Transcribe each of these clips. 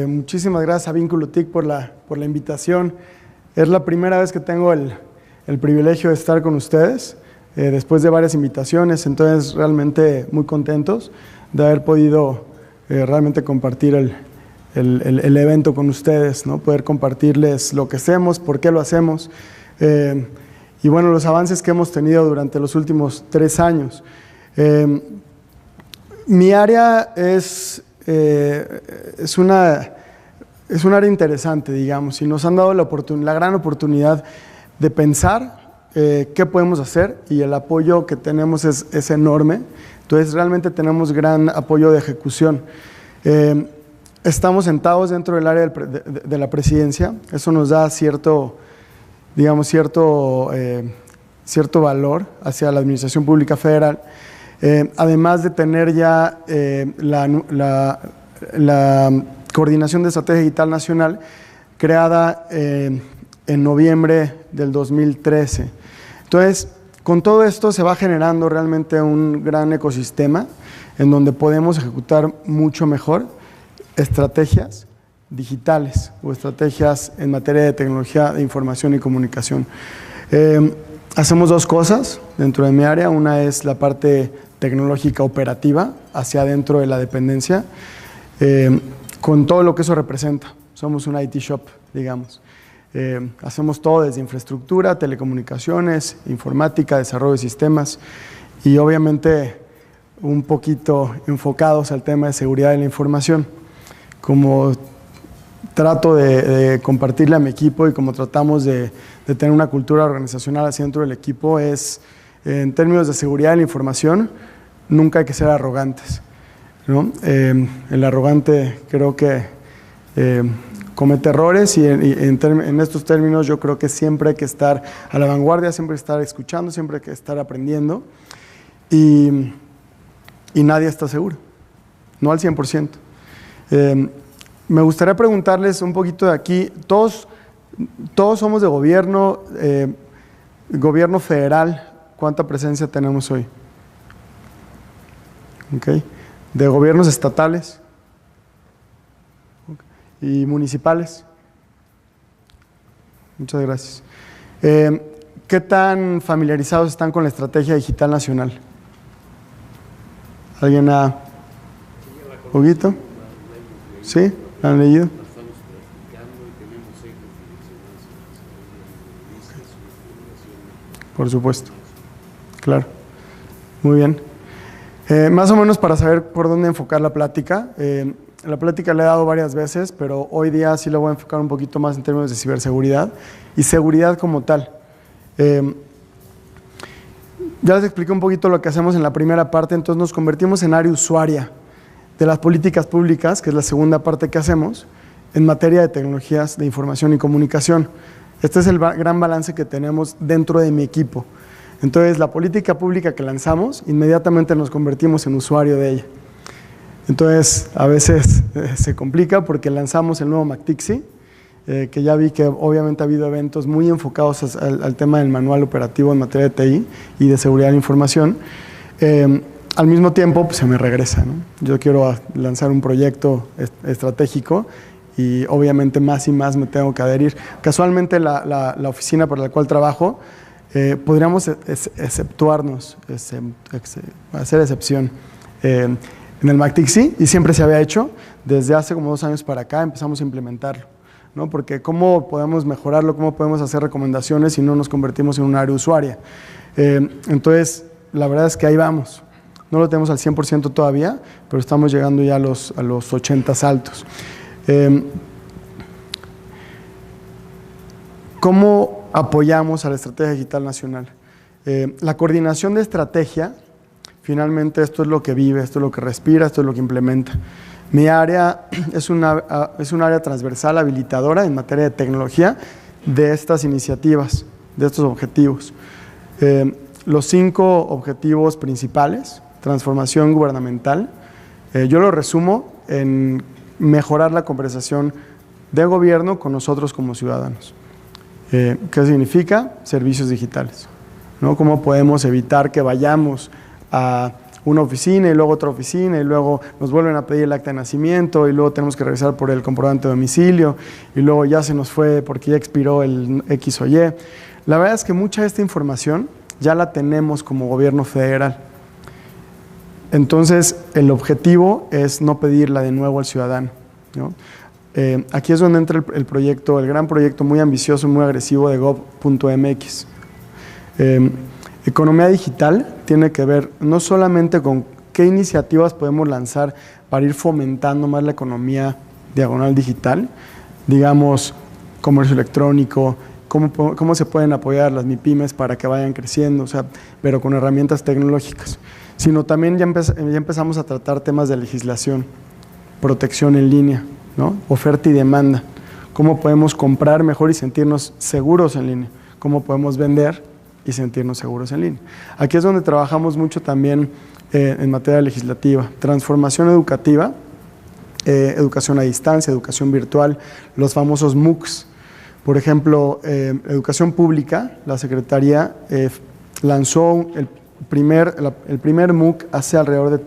Muchísimas gracias a Vínculo TIC por la invitación. Es la primera vez que tengo el privilegio de estar con ustedes, después de varias invitaciones, entonces realmente muy contentos de haber podido realmente compartir el evento con ustedes, ¿no? Poder compartirles lo que hacemos, por qué lo hacemos, y bueno, los avances que hemos tenido durante los últimos 3 años. Mi área es un área interesante, digamos, y nos han dado la gran oportunidad de pensar qué podemos hacer, y el apoyo que tenemos es enorme. Entonces realmente tenemos gran apoyo de ejecución. Estamos sentados dentro del área de la presidencia. Eso nos da cierto valor hacia la Administración Pública Federal. Además de tener ya la Coordinación de Estrategia Digital Nacional, creada en noviembre del 2013. Entonces, con todo esto se va generando realmente un gran ecosistema en donde podemos ejecutar mucho mejor estrategias digitales o estrategias en materia de tecnología de información y comunicación. Hacemos 2 cosas dentro de mi área. Una es la parte tecnológica operativa hacia adentro de la dependencia, con todo lo que eso representa. Somos un IT shop, digamos. Hacemos todo desde infraestructura, telecomunicaciones, informática, desarrollo de sistemas y obviamente un poquito enfocados al tema de seguridad de la información. Como trato de compartirle a mi equipo y como tratamos de tener una cultura organizacional hacia dentro del equipo es, en términos de seguridad de la información, nunca hay que ser arrogantes, ¿no? El arrogante creo que comete errores y en estos términos yo creo que siempre hay que estar a la vanguardia, siempre hay que estar escuchando, siempre hay que estar aprendiendo y nadie está seguro, no al 100%. Me gustaría preguntarles un poquito de aquí, todos somos de gobierno, gobierno federal, ¿cuánta presencia tenemos hoy? Okay. ¿De gobiernos estatales? ¿Y municipales? Muchas gracias. ¿Qué tan familiarizados están con la Estrategia Digital Nacional? ¿Alguien ha...? ¿Poquito? ¿Sí? ¿La han leído? Por supuesto. Claro. Muy bien. Más o menos para saber por dónde enfocar la plática. La plática la he dado varias veces, pero hoy día sí la voy a enfocar un poquito más en términos de ciberseguridad y seguridad como tal. Ya les expliqué un poquito lo que hacemos en la primera parte, entonces nos convertimos en área usuaria de las políticas públicas, que es la segunda parte que hacemos, en materia de tecnologías de información y comunicación. Este es el gran balance que tenemos dentro de mi equipo. Entonces, la política pública que lanzamos, inmediatamente nos convertimos en usuario de ella. Entonces, a veces se complica porque lanzamos el nuevo MACTIXI, que ya vi que obviamente ha habido eventos muy enfocados al tema del manual operativo en materia de TI y de seguridad de la información. Al mismo tiempo, pues, se me regresa, ¿no? Yo quiero lanzar un proyecto estratégico y obviamente más y más me tengo que adherir. Casualmente, la oficina para la cual trabajo, podríamos exceptuarnos, hacer excepción en el MACTIXI, y siempre se había hecho. Desde hace como 2 años para acá empezamos a implementarlo, ¿no? Porque ¿cómo podemos mejorarlo? ¿Cómo podemos hacer recomendaciones si no nos convertimos en un área usuaria? Entonces, la verdad es que ahí vamos. No lo tenemos al 100% todavía, pero estamos llegando ya a los 80 altos. ¿Cómo apoyamos a la Estrategia Digital Nacional? La coordinación de estrategia, finalmente esto es lo que vive, esto es lo que respira, esto es lo que implementa. Mi área es un área transversal habilitadora en materia de tecnología de estas iniciativas, de estos objetivos. Los 5 objetivos principales: transformación gubernamental, yo lo resumo en mejorar la conversación de gobierno con nosotros como ciudadanos. ¿Qué significa? Servicios digitales, ¿no? ¿Cómo podemos evitar que vayamos a una oficina y luego otra oficina y luego nos vuelven a pedir el acta de nacimiento y luego tenemos que regresar por el comprobante de domicilio y luego ya se nos fue porque ya expiró el X o Y? La verdad es que mucha de esta información ya la tenemos como gobierno federal. Entonces, el objetivo es no pedirla de nuevo al ciudadano, ¿no? Aquí es donde entra el proyecto, el gran proyecto muy ambicioso y muy agresivo de gov.mx. Economía digital tiene que ver no solamente con qué iniciativas podemos lanzar para ir fomentando más la economía diagonal digital, digamos, comercio electrónico, cómo se pueden apoyar las MIPYMES para que vayan creciendo, o sea, pero con herramientas tecnológicas, sino también ya empezamos a tratar temas de legislación, protección en línea, ¿no? Oferta y demanda, cómo podemos comprar mejor y sentirnos seguros en línea, cómo podemos vender y sentirnos seguros en línea. Aquí es donde trabajamos mucho también en materia legislativa, transformación educativa, educación a distancia, educación virtual, los famosos MOOCs. Por ejemplo, educación pública, la Secretaría lanzó el primer MOOC hace alrededor de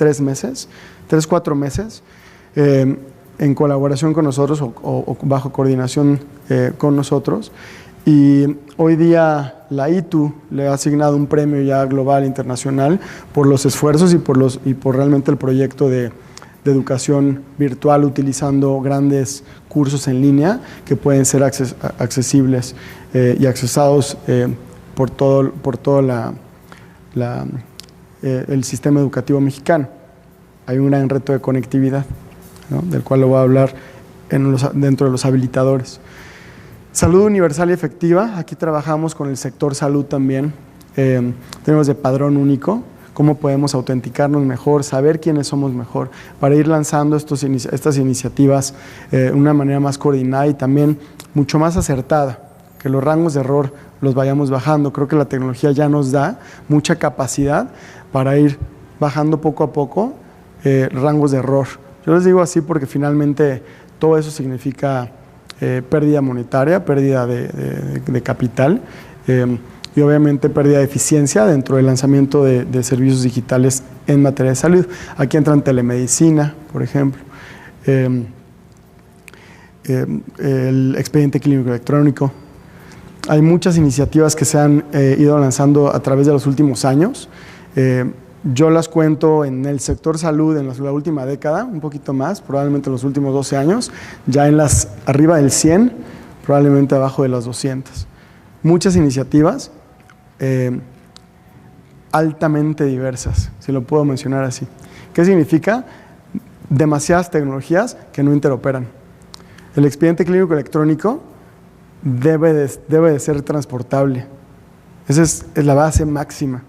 4 meses, en colaboración con nosotros o bajo coordinación con nosotros. Y hoy día la ITU le ha asignado un premio ya global internacional por los esfuerzos y por realmente el proyecto de educación virtual utilizando grandes cursos en línea que pueden ser accesibles y accesados por todo el sistema educativo mexicano. Hay un gran reto de conectividad, ¿no? Del cual lo voy a hablar dentro de los habilitadores. Salud universal y efectiva, aquí trabajamos con el sector salud también. Tenemos de padrón único, cómo podemos autenticarnos mejor, saber quiénes somos mejor, para ir lanzando estas iniciativas de una manera más coordinada y también mucho más acertada, que los rangos de error los vayamos bajando. Creo que la tecnología ya nos da mucha capacidad para ir bajando poco a poco rangos de error. Yo les digo así porque finalmente todo eso significa pérdida monetaria, pérdida de capital y obviamente pérdida de eficiencia dentro del lanzamiento de servicios digitales en materia de salud. Aquí entran telemedicina, por ejemplo, el expediente clínico electrónico. Hay muchas iniciativas que se han ido lanzando a través de los últimos años. Yo las cuento en el sector salud en la última década, un poquito más, probablemente en los últimos 12 años, ya en las arriba del 100, probablemente abajo de las 200. Muchas iniciativas altamente diversas, si lo puedo mencionar así. ¿Qué significa? Demasiadas tecnologías que no interoperan. El expediente clínico electrónico debe de ser transportable. Esa es la base máxima.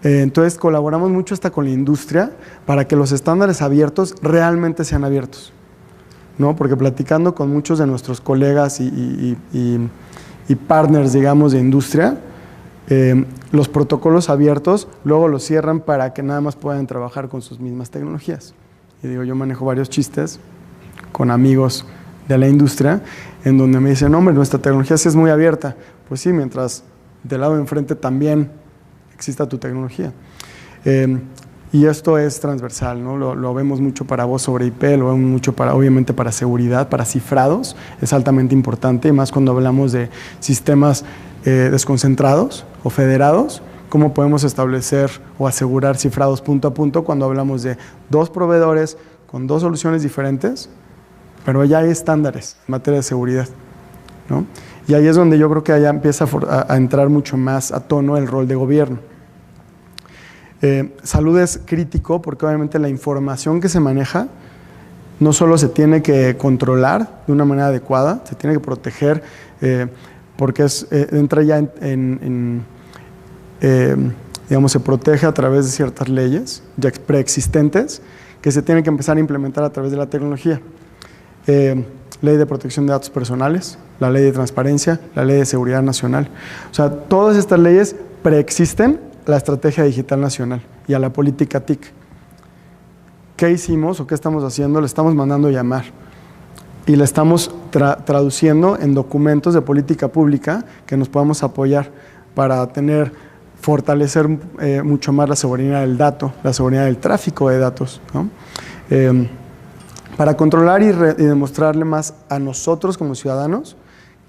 Entonces colaboramos mucho hasta con la industria para que los estándares abiertos realmente sean abiertos, ¿no? Porque platicando con muchos de nuestros colegas y partners, digamos, de industria, los protocolos abiertos luego los cierran para que nada más puedan trabajar con sus mismas tecnologías. Y digo, yo manejo varios chistes con amigos de la industria en donde me dicen, hombre, nuestra tecnología sí es muy abierta. Pues sí, mientras del lado de enfrente también exista tu tecnología. Y esto es transversal, ¿no? Lo vemos mucho para voz sobre IP, lo vemos mucho obviamente para seguridad, para cifrados, es altamente importante, y más cuando hablamos de sistemas desconcentrados o federados, cómo podemos establecer o asegurar cifrados punto a punto cuando hablamos de 2 proveedores con 2 soluciones diferentes, pero ya hay estándares en materia de seguridad, ¿no? Y ahí es donde yo creo que allá empieza a entrar mucho más a tono el rol de gobierno. Salud es crítico porque obviamente la información que se maneja no solo se tiene que controlar de una manera adecuada, se tiene que proteger porque entra ya digamos, se protege a través de ciertas leyes ya preexistentes que se tienen que empezar a implementar a través de la tecnología. Ley de protección de datos personales, la ley de transparencia, la ley de seguridad nacional. O sea, todas estas leyes preexisten la estrategia digital nacional y a la política TIC. ¿Qué hicimos o qué estamos haciendo? Le estamos mandando llamar y le estamos traduciendo en documentos de política pública que nos podamos apoyar para fortalecer mucho más la soberanía del dato, la soberanía del tráfico de datos, ¿no? Para controlar y demostrarle más a nosotros como ciudadanos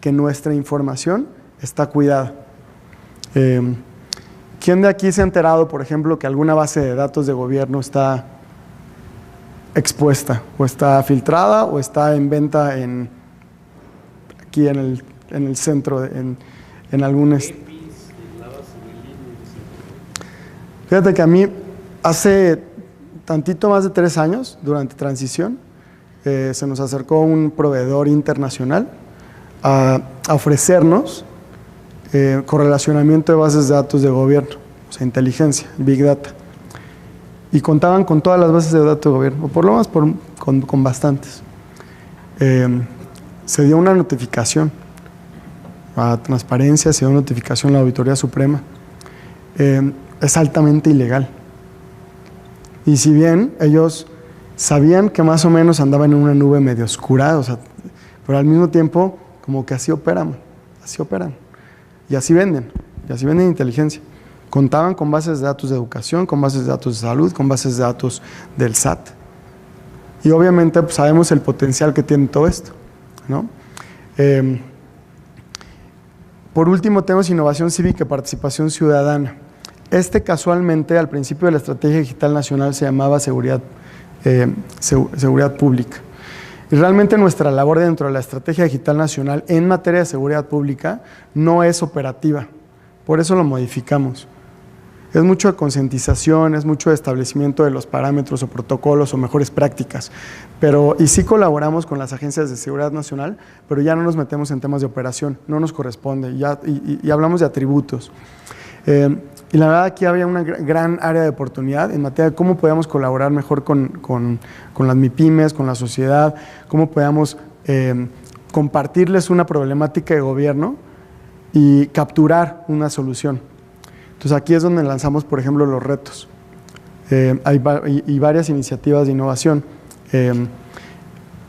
que nuestra información está cuidada. ¿Quién de aquí se ha enterado, por ejemplo, que alguna base de datos de gobierno está expuesta, o está filtrada, o está en venta aquí en el centro, en algún... Fíjate que a mí, hace tantito más de 3 años, durante transición, se nos acercó un proveedor internacional a ofrecernos correlacionamiento de bases de datos de gobierno, o sea, inteligencia, Big Data. Y contaban con todas las bases de datos de gobierno, o por lo menos con bastantes. Se dio una notificación a Transparencia, se dio notificación a la Auditoría Suprema. Es altamente ilegal. Y si bien ellos sabían que más o menos andaban en una nube medio oscura, o sea, pero al mismo tiempo como que así operan, y así venden inteligencia. Contaban con bases de datos de educación, con bases de datos de salud, con bases de datos del SAT. Y obviamente pues, sabemos el potencial que tiene todo esto, ¿no? Por último, tenemos innovación cívica y participación ciudadana. Casualmente, al principio de la Estrategia Digital Nacional se llamaba seguridad pública. Y realmente nuestra labor dentro de la Estrategia Digital Nacional en materia de seguridad pública no es operativa. Por eso lo modificamos. Es mucho de concientización, es mucho de establecimiento de los parámetros o protocolos o mejores prácticas. Y sí colaboramos con las agencias de seguridad nacional, pero ya no nos metemos en temas de operación, no nos corresponde, y hablamos de atributos. Y la verdad aquí había una gran área de oportunidad en materia de cómo podíamos colaborar mejor con las MIPYMES, con la sociedad, cómo podíamos compartirles una problemática de gobierno y capturar una solución. Entonces aquí es donde lanzamos, por ejemplo, los retos. Hay varias iniciativas de innovación.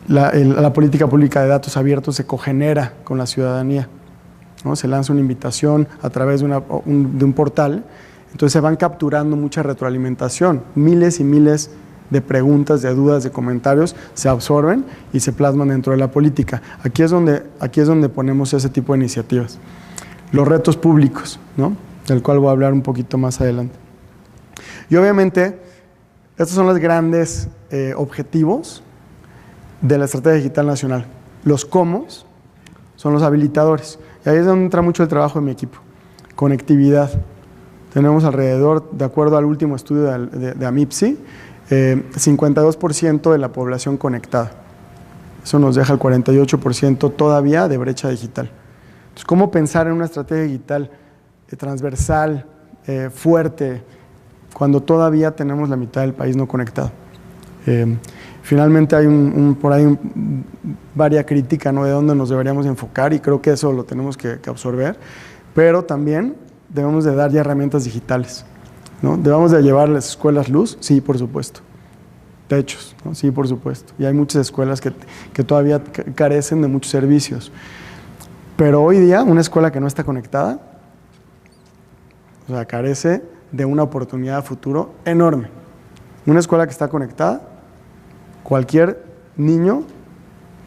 La política pública de datos abiertos se cogenera con la ciudadanía, ¿no? Se lanza una invitación a través de un portal, entonces se van capturando mucha retroalimentación, miles y miles de preguntas, de dudas, de comentarios, se absorben y se plasman dentro de la política. Aquí es donde ponemos ese tipo de iniciativas. Los retos públicos, ¿no? Del cual voy a hablar un poquito más adelante. Y obviamente, estos son los grandes objetivos de la Estrategia Digital Nacional. Los cómo son los habilitadores. Y ahí es donde entra mucho el trabajo de mi equipo. Conectividad. Tenemos alrededor, de acuerdo al último estudio de AMIPSI, 52% de la población conectada. Eso nos deja el 48% todavía de brecha digital. Entonces, ¿cómo pensar en una estrategia digital transversal, fuerte, cuando todavía tenemos la mitad del país no conectado? Finalmente hay por ahí varia crítica, ¿no?, de dónde nos deberíamos enfocar, y creo que eso lo tenemos que absorber, pero también debemos de dar ya herramientas digitales, ¿no? ¿Debemos de llevar a las escuelas luz? Sí, por supuesto. Techos, ¿no? Sí, por supuesto. Y hay muchas escuelas que todavía carecen de muchos servicios. Pero hoy día una escuela que no está conectada, o sea, carece de una oportunidad a futuro enorme. Una escuela que está conectada, cualquier niño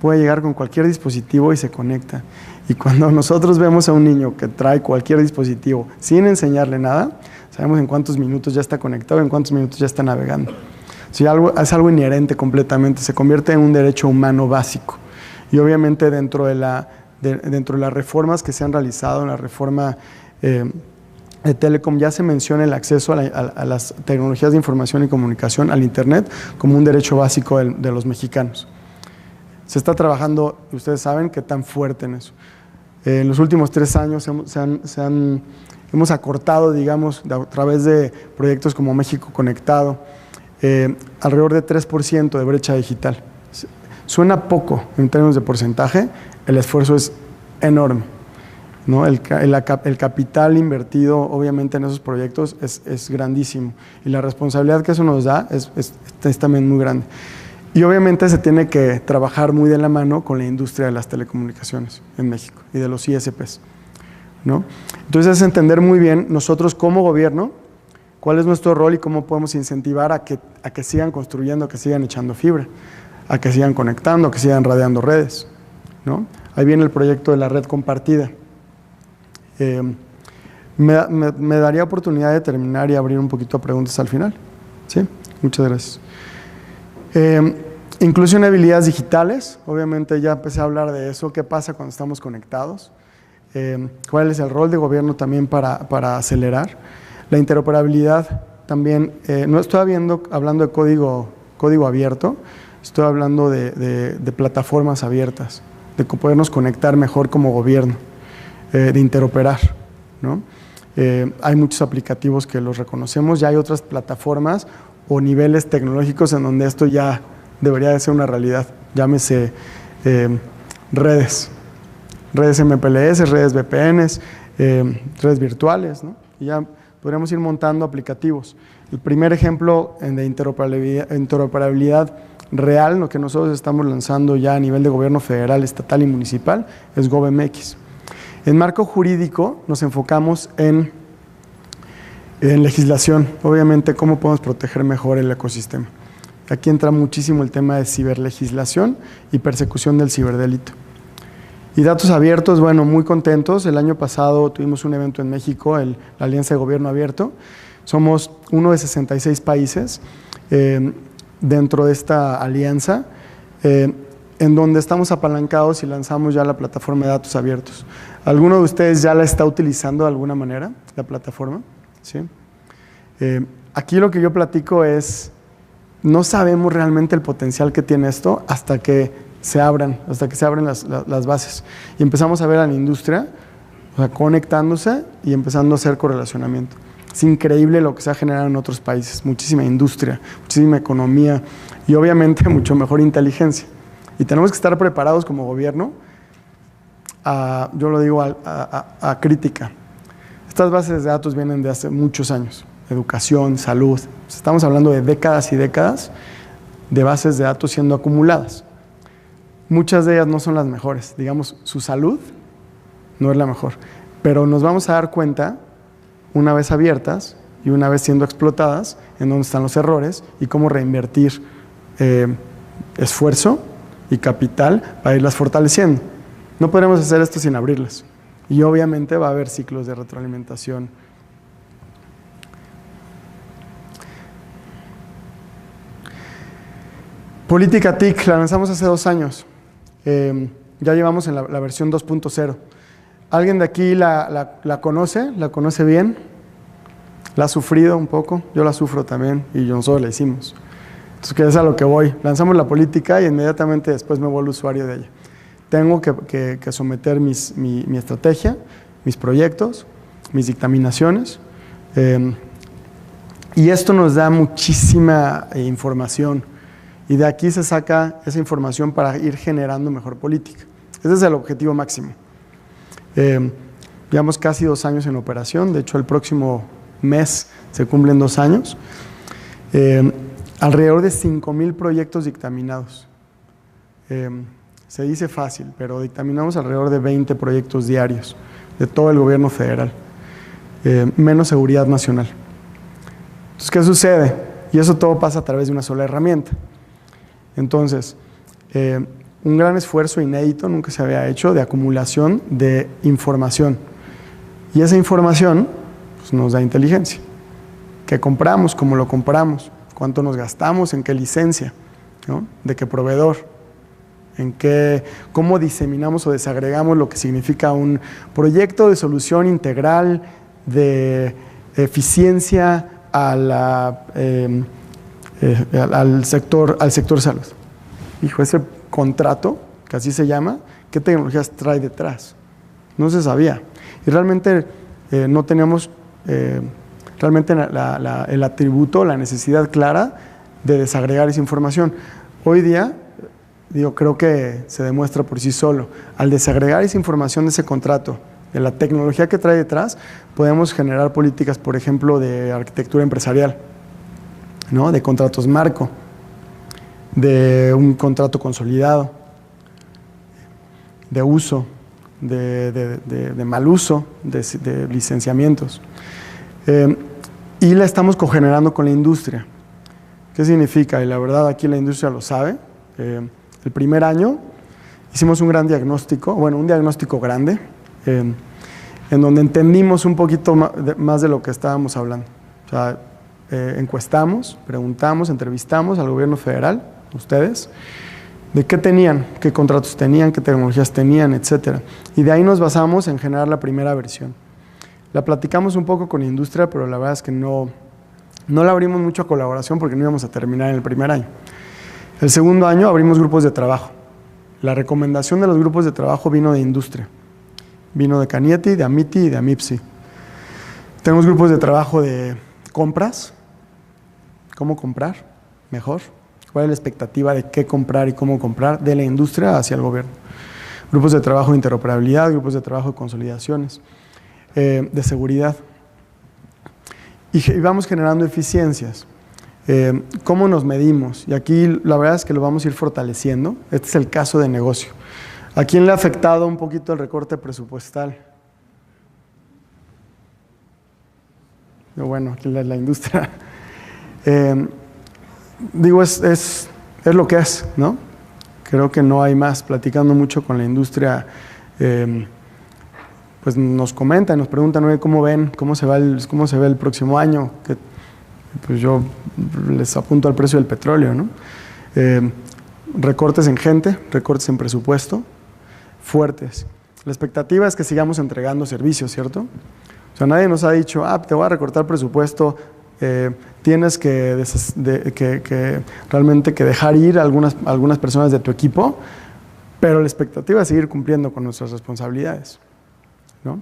puede llegar con cualquier dispositivo y se conecta. Y cuando nosotros vemos a un niño que trae cualquier dispositivo sin enseñarle nada, sabemos en cuántos minutos ya está conectado, en cuántos minutos ya está navegando. Si es algo inherente completamente, se convierte en un derecho humano básico. Y obviamente dentro de las reformas que se han realizado, en la reforma de Telecom, ya se menciona el acceso a las tecnologías de información y comunicación, al Internet, como un derecho básico de los mexicanos. Se está trabajando, y ustedes saben qué tan fuerte en eso. En los últimos 3 años hemos acortado, digamos, a través de proyectos como México Conectado, alrededor de 3% de brecha digital. Suena poco en términos de porcentaje, el esfuerzo es enorme, ¿no? El capital invertido obviamente en esos proyectos es grandísimo, y la responsabilidad que eso nos da es también muy grande. Y obviamente se tiene que trabajar muy de la mano con la industria de las telecomunicaciones en México y de los ISPs, ¿no? Entonces es entender muy bien nosotros como gobierno cuál es nuestro rol y cómo podemos incentivar a que sigan construyendo, a que sigan echando fibra, a que sigan conectando, a que sigan radiando redes, ¿no? Ahí viene el proyecto de la red compartida. Me daría oportunidad de terminar y abrir un poquito a preguntas al final. ¿Sí? Muchas gracias. Inclusión de habilidades digitales. Obviamente ya empecé a hablar de eso. ¿Qué pasa cuando estamos conectados? ¿Cuál es el rol de gobierno también para acelerar? La interoperabilidad también. No estoy hablando de código abierto, estoy hablando de plataformas abiertas, de podernos conectar mejor como gobierno, de interoperar, ¿no? Hay muchos aplicativos que los reconocemos, ya hay otras plataformas o niveles tecnológicos en donde esto ya debería de ser una realidad. Llámese redes MPLS, redes VPNs, redes virtuales, ¿no? Y ya podríamos ir montando aplicativos. El primer ejemplo de interoperabilidad real, lo que nosotros estamos lanzando ya a nivel de gobierno federal, estatal y municipal, es GovMX. En marco jurídico nos enfocamos en legislación, obviamente cómo podemos proteger mejor el ecosistema. Aquí entra muchísimo el tema de ciberlegislación y persecución del ciberdelito. Y datos abiertos, bueno, muy contentos. El año pasado tuvimos un evento en México, la Alianza de Gobierno Abierto. Somos uno de 66 países dentro de esta alianza, en donde estamos apalancados y lanzamos ya la plataforma de datos abiertos. ¿Alguno de ustedes ya la está utilizando de alguna manera, la plataforma? ¿Sí? Aquí lo que yo platico es, no sabemos realmente el potencial que tiene esto hasta que se abran las bases. Y empezamos a ver a la industria, o sea, conectándose y empezando a hacer correlacionamiento. Es increíble lo que se ha generado en otros países, muchísima industria, muchísima economía y obviamente mucho mejor inteligencia. Y tenemos que estar preparados como gobierno yo lo digo, a crítica. Estas bases de datos vienen de hace muchos años, educación, salud. Estamos hablando de décadas y décadas de bases de datos siendo acumuladas. Muchas de ellas no son las mejores, digamos, su salud no es la mejor, pero nos vamos a dar cuenta una vez abiertas y una vez siendo explotadas en dónde están los errores y cómo reinvertir esfuerzo y capital para irlas fortaleciendo. No podremos hacer esto sin abrirlas y obviamente va a haber ciclos de retroalimentación. Política TIC, la lanzamos hace 2 años. Ya llevamos en la versión 2.0. ¿Alguien de aquí la conoce? ¿La conoce bien? ¿La ha sufrido un poco? Yo la sufro también y nosotros la hicimos. Entonces, que es a lo que voy. Lanzamos la política y inmediatamente después me vuelvo usuario de ella. Tengo que someter mi estrategia, mis proyectos, mis dictaminaciones. Y esto nos da muchísima información. Y de aquí se saca esa información para ir generando mejor política. Ese es el objetivo máximo. Llevamos casi 2 años en operación. De hecho, el próximo mes se cumplen 2 años. Alrededor de 5,000 proyectos dictaminados. Se dice fácil, pero dictaminamos alrededor de 20 proyectos diarios de todo el gobierno federal, menos seguridad nacional. Entonces, ¿qué sucede? Y eso todo pasa a través de una sola herramienta. Entonces, un gran esfuerzo inédito, nunca se había hecho, de acumulación de información. Y esa información pues, nos da inteligencia. ¿Qué compramos? ¿Cómo lo compramos? ¿Cuánto nos gastamos? ¿En qué licencia? ¿No? ¿De qué proveedor? ¿Cómo diseminamos o desagregamos lo que significa un proyecto de solución integral de eficiencia al sector salud? Hijo, ese contrato, que así se llama, ¿qué tecnologías trae detrás? No se sabía. Y realmente no teníamos realmente el atributo, la necesidad clara de desagregar esa información. Hoy día, creo que se demuestra por sí solo. Al desagregar esa información de ese contrato, de la tecnología que trae detrás, podemos generar políticas, por ejemplo, de arquitectura empresarial, ¿no? De contratos marco, de un contrato consolidado, de uso, de mal uso, de licenciamientos. Y la estamos cogenerando con la industria. ¿Qué significa? Y la verdad aquí la industria lo sabe. El primer año hicimos un gran diagnóstico, un diagnóstico grande, en donde entendimos un poquito más de lo que estábamos hablando. O sea, encuestamos, preguntamos, entrevistamos al gobierno federal, ustedes, de qué tenían, qué contratos tenían, qué tecnologías tenían, etcétera. Y de ahí nos basamos en generar la primera versión. La platicamos un poco con la industria, pero la verdad es que no la abrimos mucho a colaboración porque no íbamos a terminar en el primer año. El segundo año abrimos grupos de trabajo. La recomendación de los grupos de trabajo vino de industria. Vino de Cañete, de Amiti y de Amipsi. Tenemos grupos de trabajo de compras. ¿Cómo comprar mejor? ¿Cuál es la expectativa de qué comprar y cómo comprar de la industria hacia el gobierno? Grupos de trabajo de interoperabilidad, grupos de trabajo de consolidaciones, de seguridad. Y vamos generando eficiencias. ¿Cómo nos medimos? Y aquí la verdad es que lo vamos a ir fortaleciendo. Este es el caso de negocio. ¿A quién le ha afectado un poquito el recorte presupuestal? Bueno, aquí la industria. Digo, es lo que es, ¿no? Creo que no hay más. Platicando mucho con la industria, pues nos comentan, nos preguntan, oye, ¿cómo ven? ¿Cómo se ve el próximo año? Que, pues yo les apunto al precio del petróleo, ¿no? Recortes en gente, recortes en presupuesto, fuertes. La expectativa es que sigamos entregando servicios, ¿cierto? O sea, nadie nos ha dicho, te voy a recortar presupuesto, tienes que realmente que dejar ir a algunas personas de tu equipo, pero la expectativa es seguir cumpliendo con nuestras responsabilidades, ¿no?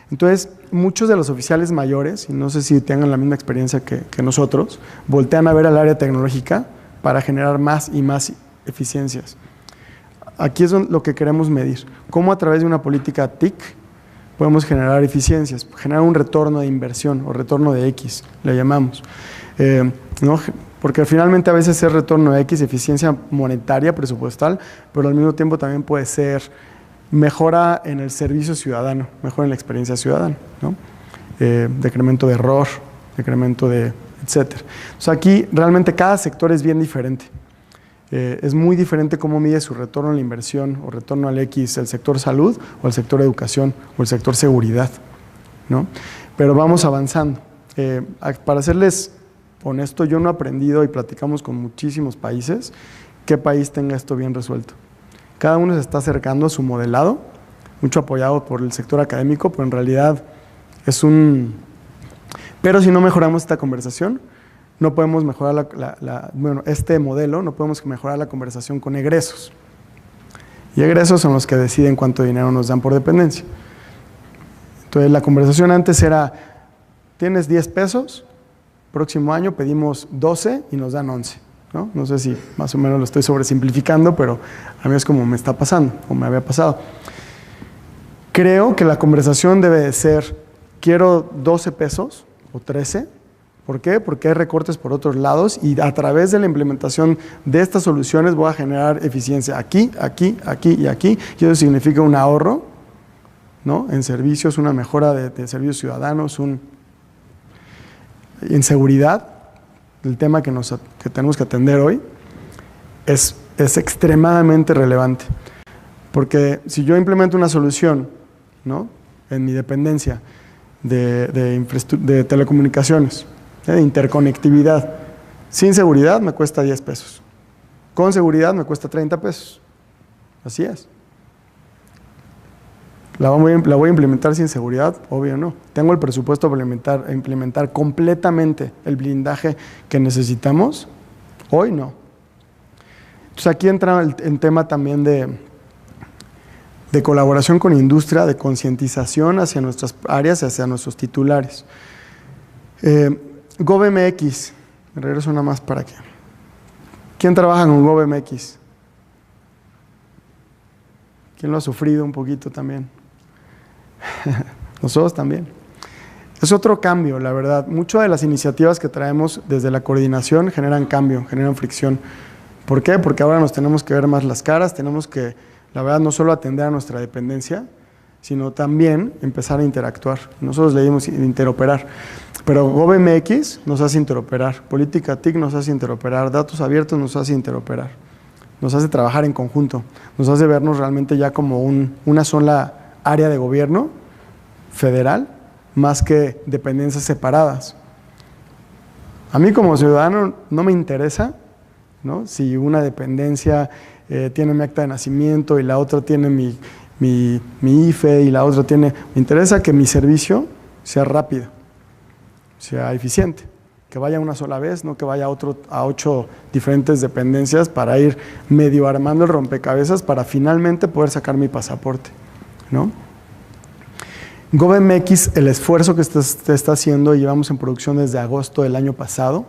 Entonces, muchos de los oficiales mayores, y no sé si tengan la misma experiencia que nosotros, voltean a ver al área tecnológica para generar más y más eficiencias. Aquí es lo que queremos medir. Cómo a través de una política TIC podemos generar eficiencias, generar un retorno de inversión o retorno de X, le llamamos. ¿No? Porque finalmente a veces es retorno de X, eficiencia monetaria, presupuestal, pero al mismo tiempo también puede ser mejora en el servicio ciudadano, mejora en la experiencia ciudadana, ¿no? Decremento de error, decremento de etcétera. O sea, aquí realmente cada sector es bien diferente. Es muy diferente cómo mide su retorno a la inversión o retorno al X, el sector salud o el sector educación o el sector seguridad, ¿no? Pero vamos avanzando. Para serles honesto, yo no he aprendido y platicamos con muchísimos países qué país tenga esto bien resuelto. Cada uno se está acercando a su modelado, mucho apoyado por el sector académico, pero en realidad es Pero si no mejoramos esta conversación, no podemos mejorar este modelo, no podemos mejorar la conversación con egresos. Y egresos son los que deciden cuánto dinero nos dan por dependencia. Entonces la conversación antes era, tienes 10 pesos, próximo año pedimos 12 y nos dan 11. No sé si más o menos lo estoy sobresimplificando, pero a mí es como me está pasando, o me había pasado. Creo que la conversación debe de ser, quiero 12 pesos o 13, ¿por qué? Porque hay recortes por otros lados y a través de la implementación de estas soluciones voy a generar eficiencia aquí, aquí, aquí y aquí, y eso significa un ahorro, ¿no? En servicios, una mejora de servicios ciudadanos, en seguridad. El tema que tenemos que atender hoy es extremadamente relevante, porque si yo implemento una solución, ¿no? En mi dependencia de telecomunicaciones, de interconectividad, sin seguridad me cuesta 10 pesos, con seguridad me cuesta 30 pesos, así es. ¿La voy a implementar sin seguridad? Obvio no. ¿Tengo el presupuesto para implementar completamente el blindaje que necesitamos? Hoy no. Entonces aquí entra el tema también de colaboración con industria, de concientización hacia nuestras áreas y hacia nuestros titulares. GovMX, me regreso nada más para que. ¿Quién trabaja con GovMX? ¿Quién lo ha sufrido un poquito también? Nosotros también. Es otro cambio, la verdad. Muchas de las iniciativas que traemos desde la coordinación generan cambio, generan fricción. ¿Por qué? Porque ahora nos tenemos que ver más las caras, tenemos que, la verdad, no solo atender a nuestra dependencia, sino también empezar a interactuar. Nosotros le dimos interoperar, pero GovMX nos hace interoperar, Política TIC nos hace interoperar, Datos Abiertos nos hace interoperar, nos hace trabajar en conjunto, nos hace vernos realmente ya como una sola área de gobierno federal, más que dependencias separadas. A mí como ciudadano no me interesa, ¿no?, si una dependencia tiene mi acta de nacimiento y la otra tiene mi IFE y la otra tiene... Me interesa que mi servicio sea rápido, sea eficiente, que vaya una sola vez, no que vaya a 8 diferentes dependencias para ir medio armando el rompecabezas para finalmente poder sacar mi pasaporte, ¿no? GovMX, el esfuerzo que se está haciendo, llevamos en producción desde agosto del año pasado,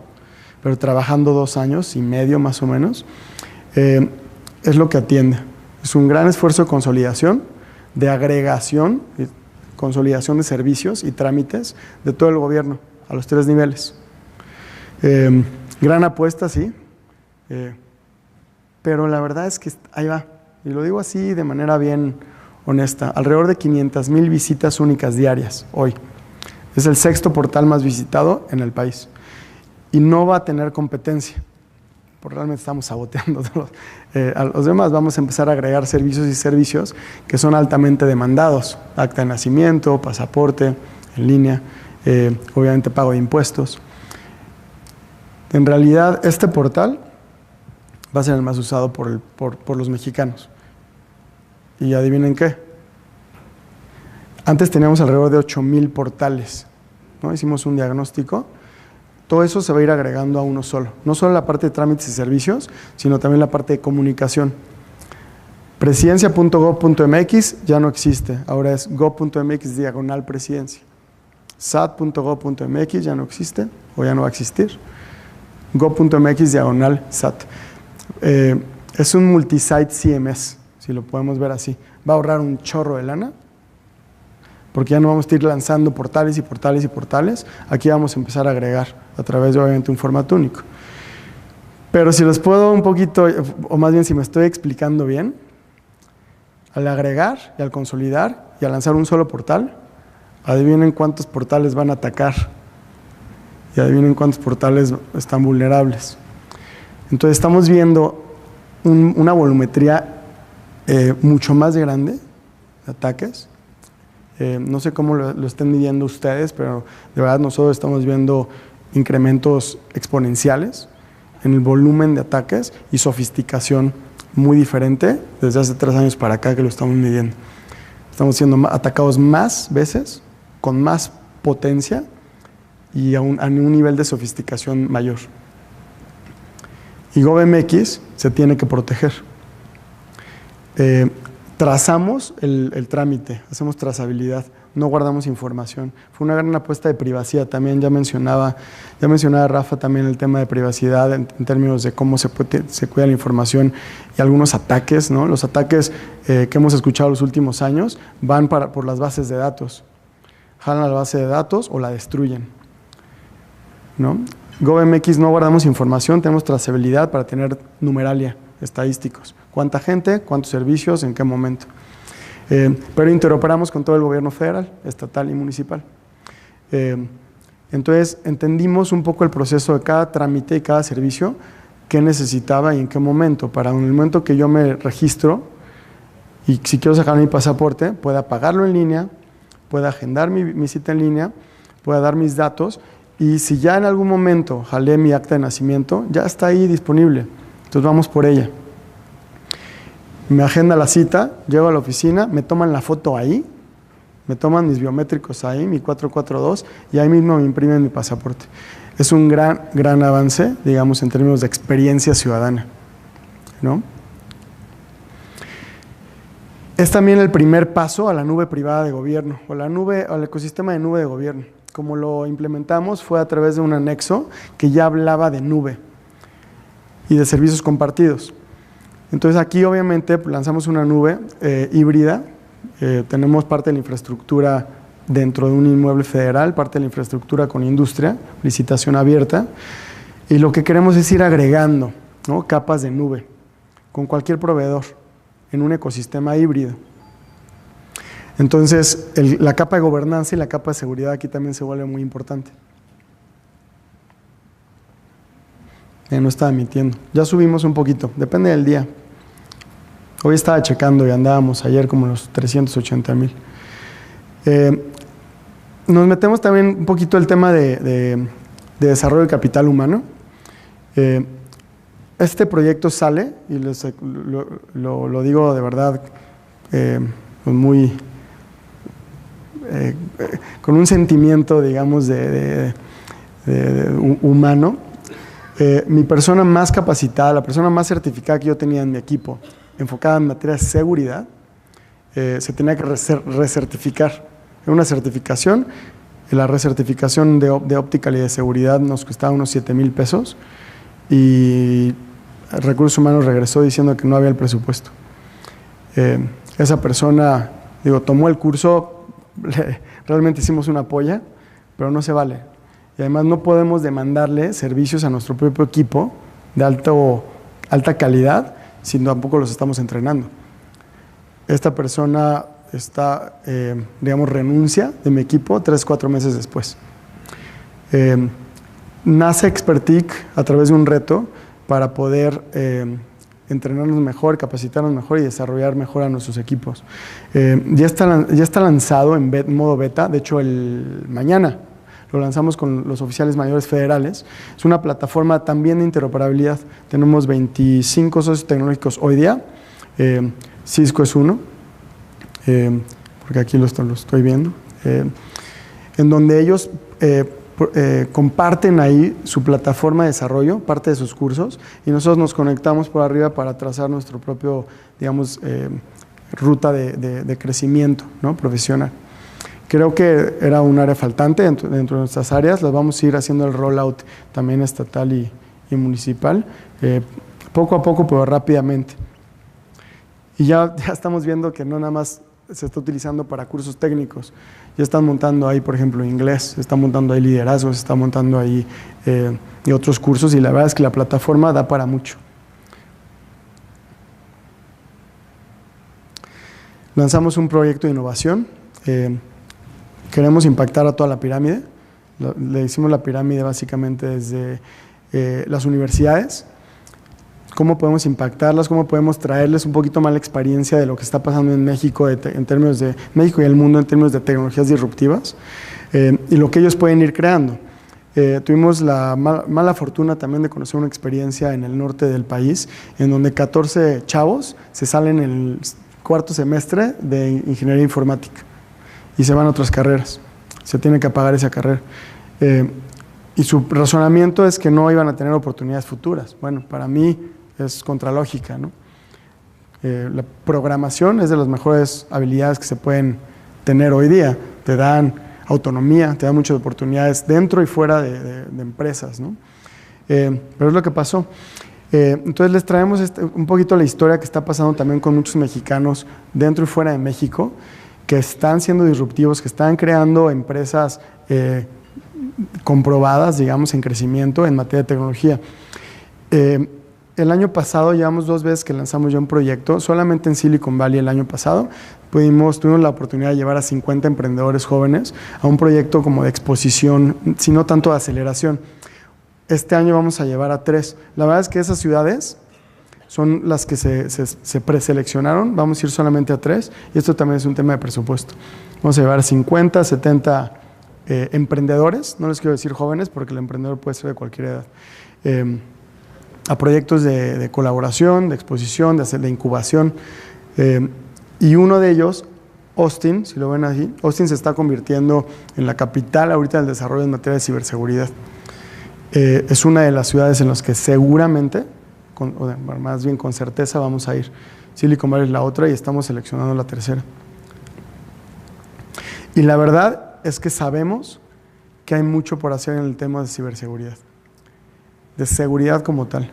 pero trabajando 2 años y medio más o menos, es lo que atiende. Es un gran esfuerzo de consolidación, de agregación, consolidación de servicios y trámites de todo el gobierno, a los 3 niveles. Gran apuesta, sí, pero la verdad es que ahí va, y lo digo así de manera bien honesta, alrededor de 500,000 visitas únicas diarias hoy. Es el 6º portal más visitado en el país y no va a tener competencia, porque realmente estamos saboteando a los demás. Vamos a empezar a agregar servicios que son altamente demandados, acta de nacimiento, pasaporte en línea, obviamente pago de impuestos. En realidad este portal va a ser el más usado por los mexicanos. Y adivinen qué, antes teníamos alrededor de 8,000 portales, ¿no? Hicimos un diagnóstico, todo eso se va a ir agregando a uno solo, no solo la parte de trámites y servicios, sino también la parte de comunicación. Presidencia.gov.mx ya no existe, ahora es gov.mx/presidencia. SAT.gov.mx ya no existe, o ya no va a existir, gov.mx/SAT. Es un multisite CMS, si lo podemos ver así. Va a ahorrar un chorro de lana, porque ya no vamos a ir lanzando portales y portales y portales. Aquí vamos a empezar a agregar a través de, obviamente, un formato único. Pero si les puedo un poquito, o más bien si me estoy explicando bien, al agregar y al consolidar y al lanzar un solo portal, adivinen cuántos portales van a atacar y adivinen cuántos portales están vulnerables. Entonces estamos viendo una volumetría mucho más grande de ataques. No sé cómo lo estén midiendo ustedes, pero de verdad nosotros estamos viendo incrementos exponenciales en el volumen de ataques y sofisticación muy diferente desde hace 3 años para acá que lo estamos midiendo. Estamos siendo atacados más veces, con más potencia y a un nivel de sofisticación mayor. Y GovMX se tiene que proteger. Trazamos el trámite, hacemos trazabilidad, no guardamos información. Fue una gran apuesta de privacidad también, ya mencionaba Rafa también el tema de privacidad en términos de cómo se cuida la información y algunos ataques, ¿no? Los ataques que hemos escuchado los últimos años van por las bases de datos, jalan la base de datos o la destruyen, ¿no? GovMX no guardamos información, tenemos trazabilidad para tener numeralia, estadísticos. ¿Cuánta gente? ¿Cuántos servicios? ¿En qué momento? Pero interoperamos con todo el gobierno federal, estatal y municipal. Entonces, entendimos un poco el proceso de cada trámite y cada servicio, qué necesitaba y en qué momento, para en el momento que yo me registro y si quiero sacar mi pasaporte, pueda pagarlo en línea, pueda agendar mi cita en línea, pueda dar mis datos y si ya en algún momento jalé mi acta de nacimiento, ya está ahí disponible. Entonces vamos por ella. Me agenda la cita, llego a la oficina, me toman la foto ahí, me toman mis biométricos ahí, mi 442, y ahí mismo me imprimen mi pasaporte. Es un gran avance, digamos, en términos de experiencia ciudadana, ¿no? Es también el primer paso a la nube privada de gobierno, o al ecosistema de nube de gobierno. Como lo implementamos fue a través de un anexo que ya hablaba de nube y de servicios compartidos. Entonces aquí obviamente lanzamos una nube híbrida, tenemos parte de la infraestructura dentro de un inmueble federal, parte de la infraestructura con industria, licitación abierta, y lo que queremos es ir agregando ¿no? Capas de nube, con cualquier proveedor, en un ecosistema híbrido. Entonces, la capa de gobernanza y la capa de seguridad aquí también se vuelve muy importante. No estaba mintiendo. Ya subimos un poquito, depende del día. Hoy estaba checando y andábamos ayer como los 380,000. Nos metemos también un poquito el tema de desarrollo de capital humano. Este proyecto sale, y lo digo de verdad muy con un sentimiento, digamos, humano. Mi persona más capacitada, la persona más certificada que yo tenía en mi equipo, enfocada en materia de seguridad, se tenía que recertificar. Era una certificación, la recertificación de óptica y de seguridad nos costaba unos 7,000 pesos y Recursos Humanos regresó diciendo que no había el presupuesto. Esa persona, tomó el curso, realmente hicimos una polla, pero no se vale. Y además no podemos demandarle servicios a nuestro propio equipo de alta calidad si tampoco los estamos entrenando. Esta persona renuncia de mi equipo 3-4 meses después. Nace Expertic a través de un reto para poder entrenarnos mejor, capacitarnos mejor y desarrollar mejor a nuestros equipos. Ya está lanzado en modo beta, de hecho mañana lo lanzamos con los oficiales mayores federales. Es una plataforma también de interoperabilidad. Tenemos 25 socios tecnológicos hoy día. Cisco es uno, porque aquí lo estoy viendo, en donde ellos comparten ahí su plataforma de desarrollo, parte de sus cursos, y nosotros nos conectamos por arriba para trazar nuestro propio, ruta de crecimiento, ¿no? Profesional. Creo que era un área faltante dentro de nuestras áreas. Las vamos a ir haciendo el rollout también estatal y municipal, poco a poco, pero rápidamente. Y ya estamos viendo que no nada más se está utilizando para cursos técnicos. Ya están montando ahí, por ejemplo, inglés, se están montando ahí liderazgo, se están montando ahí y otros cursos, y la verdad es que la plataforma da para mucho. Lanzamos un proyecto de innovación. Queremos impactar a toda la pirámide. Le hicimos la pirámide básicamente desde las universidades. ¿Cómo podemos impactarlas? ¿Cómo podemos traerles un poquito más la experiencia de lo que está pasando en México, en términos de México y el mundo en términos de tecnologías disruptivas y lo que ellos pueden ir creando? Tuvimos la mala fortuna también de conocer una experiencia en el norte del país, en donde 14 chavos se salen en el cuarto semestre de ingeniería informática y se van a otras carreras. Se tiene que pagar esa carrera. Y su razonamiento es que no iban a tener oportunidades futuras. Bueno, para mí es contralógica, ¿no? La programación es de las mejores habilidades que se pueden tener hoy día. Te dan autonomía, te dan muchas oportunidades dentro y fuera de empresas, ¿no? Pero es lo que pasó. Entonces les traemos un poquito la historia que está pasando también con muchos mexicanos dentro y fuera de México, que están siendo disruptivos, que están creando empresas comprobadas, digamos, en crecimiento en materia de tecnología. El año pasado, llevamos 2 veces que lanzamos ya un proyecto, solamente en Silicon Valley el año pasado, tuvimos la oportunidad de llevar a 50 emprendedores jóvenes a un proyecto como de exposición, sino tanto de aceleración. Este año vamos a llevar a 3. La verdad es que esas ciudades son las que se preseleccionaron, vamos a ir solamente a 3, y esto también es un tema de presupuesto. Vamos a llevar a 50, 70 emprendedores, no les quiero decir jóvenes porque el emprendedor puede ser de cualquier edad, a proyectos de colaboración, de exposición, de incubación, y uno de ellos, Austin, si lo ven así, Austin se está convirtiendo en la capital ahorita del desarrollo en materia de ciberseguridad. Es una de las ciudades en las que seguramente, más bien con certeza, vamos a ir. Silicon Valley es la otra y estamos seleccionando la tercera. Y la verdad es que sabemos que hay mucho por hacer en el tema de ciberseguridad, de seguridad como tal.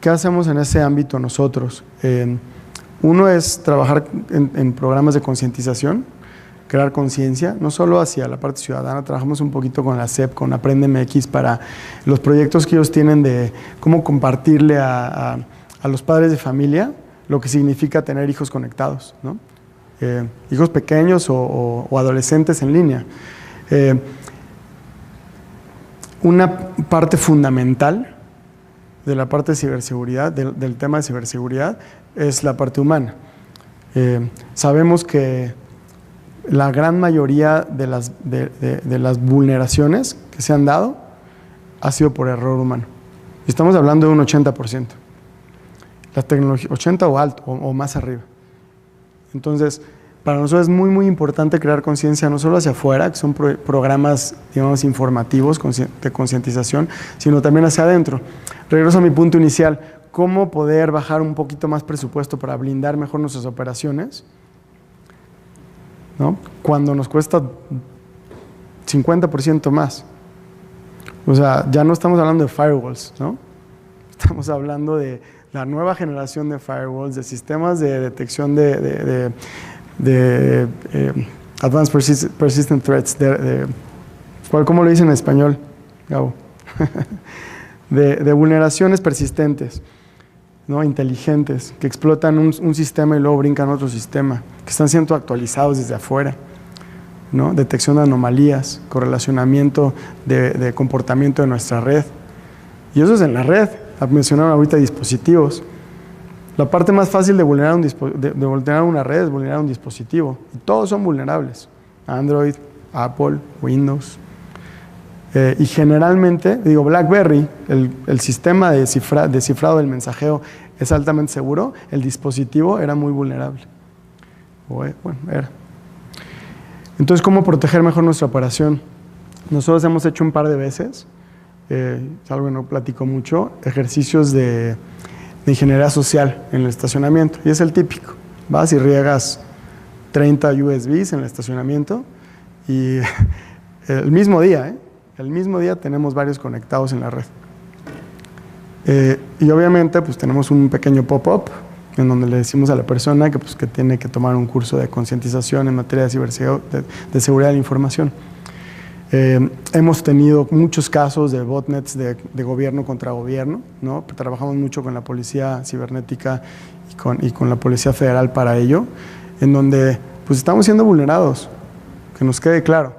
¿Qué hacemos en ese ámbito nosotros? Uno es trabajar en programas de concientización. crear conciencia, no solo hacia la parte ciudadana, trabajamos un poquito con la SEP, con Aprende MX, para los proyectos que ellos tienen de cómo compartirle a los padres de familia lo que significa tener hijos conectados, ¿no? Hijos pequeños o adolescentes en línea. Una parte fundamental de la parte de ciberseguridad, del tema de ciberseguridad, es la parte humana. Sabemos que la gran mayoría de las vulneraciones que se han dado ha sido por error humano. Y estamos hablando de un 80%. La tecnología, 80 o alto, o más arriba. Entonces, para nosotros es muy, muy importante crear conciencia, no solo hacia afuera, que son programas, digamos, informativos, de concientización, sino también hacia adentro. Regreso a mi punto inicial, ¿cómo poder bajar un poquito más presupuesto para blindar mejor nuestras operaciones? ¿No? Cuando nos cuesta 50% más. O sea, ya no estamos hablando de firewalls, ¿no? Estamos hablando de la nueva generación de firewalls, de sistemas de detección de Advanced Persistent Threats, ¿cómo lo dicen en español, Gabo? de vulneraciones persistentes, ¿no? Inteligentes, que explotan un sistema y luego brincan a otro sistema, que están siendo actualizados desde afuera, ¿no? Detección de anomalías, correlacionamiento de comportamiento de nuestra red. Y eso es en la red. Mencionaron ahorita dispositivos. La parte más fácil de vulnerar una red es vulnerar un dispositivo. Y todos son vulnerables. Android, Apple, Windows. Y generalmente, BlackBerry, el sistema de cifrado del mensajero es altamente seguro. El dispositivo era muy vulnerable. Era. Entonces, ¿cómo proteger mejor nuestra operación? Nosotros hemos hecho un par de veces, es algo que no platico mucho, ejercicios de ingeniería social en el estacionamiento. Y es el típico. Vas y riegas 30 USBs en el estacionamiento y el mismo día tenemos varios conectados en la red. Y obviamente pues tenemos un pequeño pop-up en donde le decimos a la persona que tiene que tomar un curso de concientización en materia de seguridad de la información. Hemos tenido muchos casos de botnets de gobierno contra gobierno, ¿no? Trabajamos mucho con la policía cibernética y con la policía federal para ello, en donde pues estamos siendo vulnerados, que nos quede claro.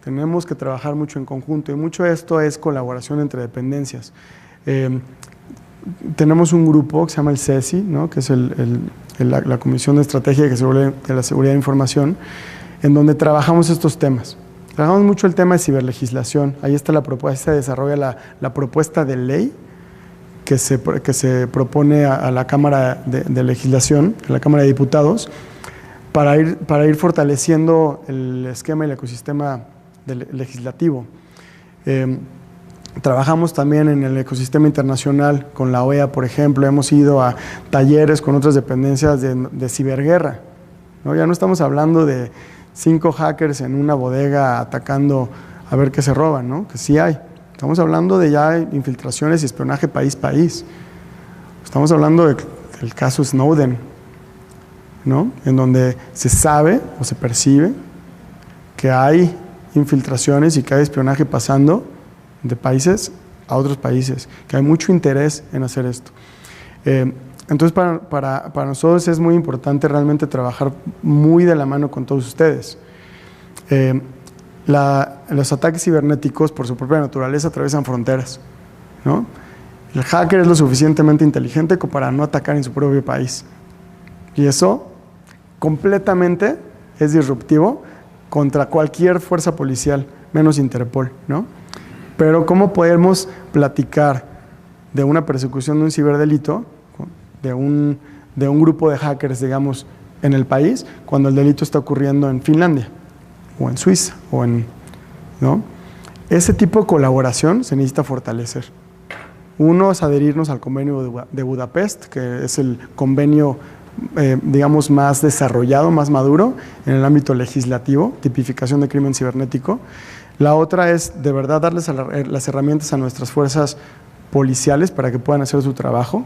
Tenemos que trabajar mucho en conjunto y mucho de esto es colaboración entre dependencias. Tenemos un grupo que se llama el CESI, ¿no? Que es la Comisión de Estrategia de la Seguridad de Información, en donde trabajamos estos temas. Trabajamos mucho el tema de ciberlegislación. Ahí está la propuesta, se desarrolla la propuesta de ley que se propone a la Cámara de Legislación, a la Cámara de Diputados, para ir fortaleciendo el esquema y el ecosistema legislativo. Trabajamos también en el ecosistema internacional con la OEA, por ejemplo. Hemos ido a talleres con otras dependencias de ciberguerra, ¿no? Ya no estamos hablando de 5 hackers en una bodega atacando a ver qué se roban, ¿no? Que sí hay. Estamos hablando de ya infiltraciones y espionaje país. Estamos hablando del caso Snowden, ¿no? En donde se sabe o se percibe que hay infiltraciones y que hay espionaje pasando de países a otros países, que hay mucho interés en hacer esto. Entonces, para nosotros es muy importante realmente trabajar muy de la mano con todos ustedes. Los ataques cibernéticos, por su propia naturaleza, atraviesan fronteras, ¿no? El hacker es lo suficientemente inteligente como para no atacar en su propio país. Y eso completamente es disruptivo contra cualquier fuerza policial, menos Interpol, ¿no? Pero ¿cómo podemos platicar de una persecución de un ciberdelito, de un grupo de hackers, digamos, en el país, cuando el delito está ocurriendo en Finlandia, o en Suiza, ¿no? Ese tipo de colaboración se necesita fortalecer. Uno es adherirnos al convenio de Budapest, que es el convenio, digamos, más desarrollado, más maduro en el ámbito legislativo, tipificación de crimen cibernético. La otra es, de verdad, darles las herramientas a nuestras fuerzas policiales para que puedan hacer su trabajo.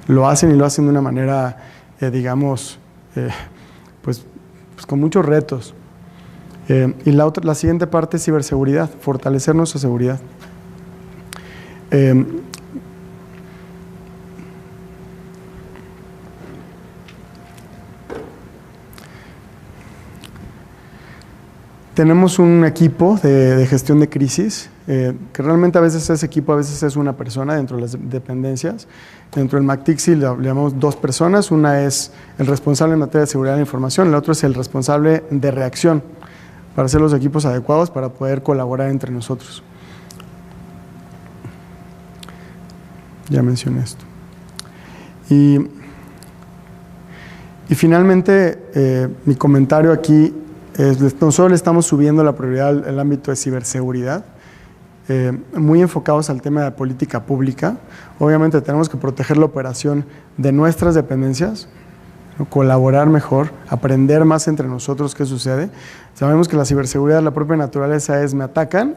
Lo hacen y lo hacen de una manera, digamos, pues con muchos retos. Y la siguiente parte es ciberseguridad, fortalecer nuestra seguridad. Tenemos un equipo de gestión de crisis, que realmente a veces es equipo, a veces es una persona dentro de las dependencias. Dentro del McTixi le llamamos 2 personas, una es el responsable en materia de seguridad de la información, el otro es el responsable de reacción, para hacer los equipos adecuados para poder colaborar entre nosotros. Ya mencioné esto. Y finalmente, mi comentario aquí es, nosotros le estamos subiendo la prioridad al ámbito de ciberseguridad, muy enfocados al tema de política pública. Obviamente tenemos que proteger la operación de nuestras dependencias, ¿no? Colaborar mejor, aprender más entre nosotros qué sucede. Sabemos que la ciberseguridad, la propia naturaleza es, me atacan,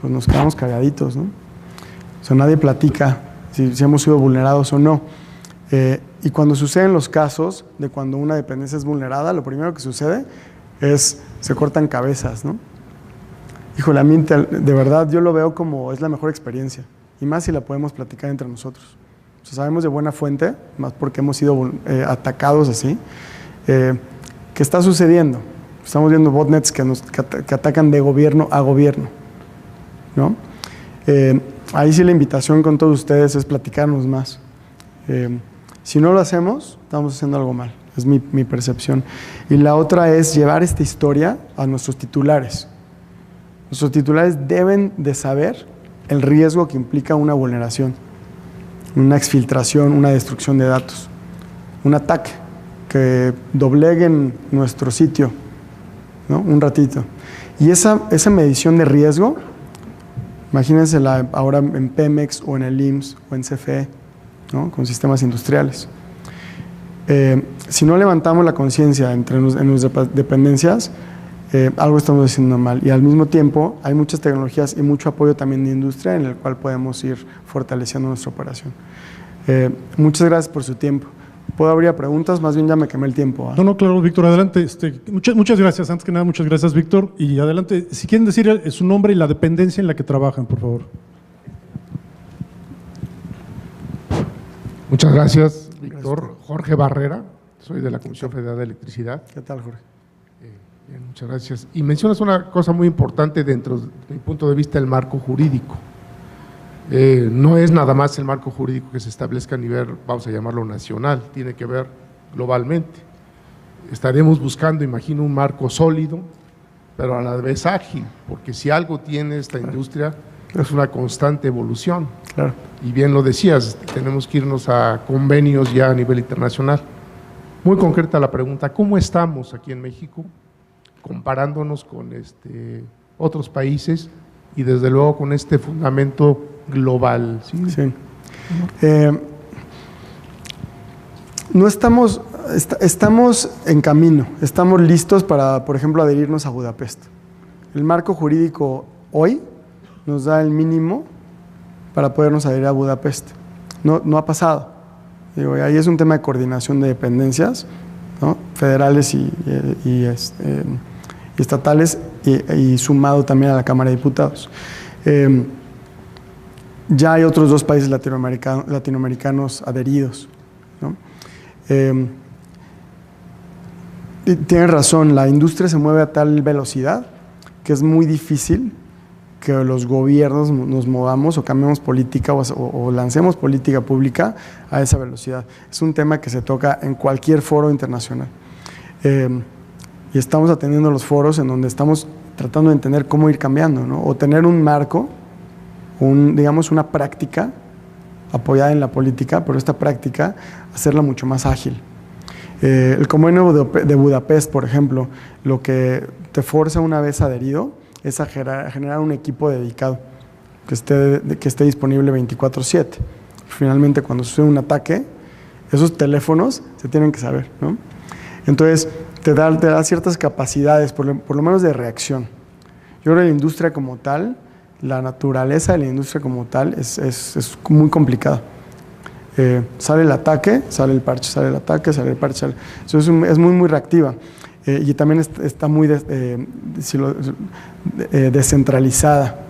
pues nos quedamos cagaditos, ¿no? O sea, nadie platica si hemos sido vulnerados o no. Y cuando suceden los casos de cuando una dependencia es vulnerada, lo primero que sucede es, se cortan cabezas, ¿no? Híjole, a mí de verdad yo lo veo como es la mejor experiencia, y más si la podemos platicar entre nosotros. O sea, sabemos de buena fuente, más porque hemos sido atacados así, ¿qué está sucediendo? Estamos viendo botnets que atacan de gobierno a gobierno, ¿no? Ahí sí la invitación con todos ustedes es platicarnos más. Si no lo hacemos, estamos haciendo algo mal, es mi percepción. Y la otra es llevar esta historia a nuestros titulares. Nuestros titulares deben de saber el riesgo que implica una vulneración, una exfiltración, una destrucción de datos, un ataque que dobleguen nuestro sitio, ¿no? Un ratito. Y esa medición de riesgo, imagínense ahora en Pemex o en el IMSS o en CFE, ¿no? Con sistemas industriales. Si no levantamos la conciencia en nuestras dependencias, algo estamos haciendo mal, y al mismo tiempo hay muchas tecnologías y mucho apoyo también de industria en el cual podemos ir fortaleciendo nuestra operación. Muchas gracias por su tiempo. ¿Puedo abrir a preguntas? Más bien ya me quemé el tiempo. No, claro, Víctor, adelante. Muchas gracias. Antes que nada, muchas gracias, Víctor. Y adelante, si quieren decir su nombre y la dependencia en la que trabajan, por favor. Muchas gracias, Víctor. Gracias. Jorge Barrera, soy de la Comisión Federal de Electricidad. ¿Qué tal, Jorge? Bien, muchas gracias. Y mencionas una cosa muy importante dentro de mi punto de vista, el marco jurídico. No es nada más el marco jurídico que se establezca a nivel, vamos a llamarlo nacional, tiene que ver globalmente. Estaremos buscando, imagino, un marco sólido, pero a la vez ágil, porque si algo tiene esta industria es una constante evolución. Claro. Y bien lo decías, tenemos que irnos a convenios ya a nivel internacional. Muy concreta la pregunta, ¿cómo estamos aquí en México comparándonos con otros países y desde luego con este fundamento global? ¿Sí? Sí. No estamos en camino, estamos listos para, por ejemplo, adherirnos a Budapest. El marco jurídico hoy nos da el mínimo para podernos adherir a Budapest. No ha pasado. Digo, ahí es un tema de coordinación de dependencias, ¿no? Federales y estatales, y sumado también a la Cámara de Diputados. Ya hay otros 2 países latinoamericanos adheridos, ¿no? Tienes razón, la industria se mueve a tal velocidad que es muy difícil que los gobiernos nos movamos o cambiemos política o lancemos política pública a esa velocidad. Es un tema que se toca en cualquier foro internacional. Y estamos atendiendo los foros en donde estamos tratando de entender cómo ir cambiando, ¿no? O tener un marco, digamos una práctica apoyada en la política, pero esta práctica hacerla mucho más ágil. El Convenio de Budapest, por ejemplo, lo que te forza una vez adherido es a generar un equipo dedicado que esté disponible 24/7. Finalmente, cuando sucede un ataque, esos teléfonos se tienen que saber, ¿no? Entonces, te da ciertas capacidades, por lo menos de reacción. Yo creo que la industria como tal, la naturaleza de la industria como tal es muy complicada. Sale el ataque, sale el parche, sale el ataque, sale el parche. Eso es muy, muy reactiva. y también está muy descentralizada.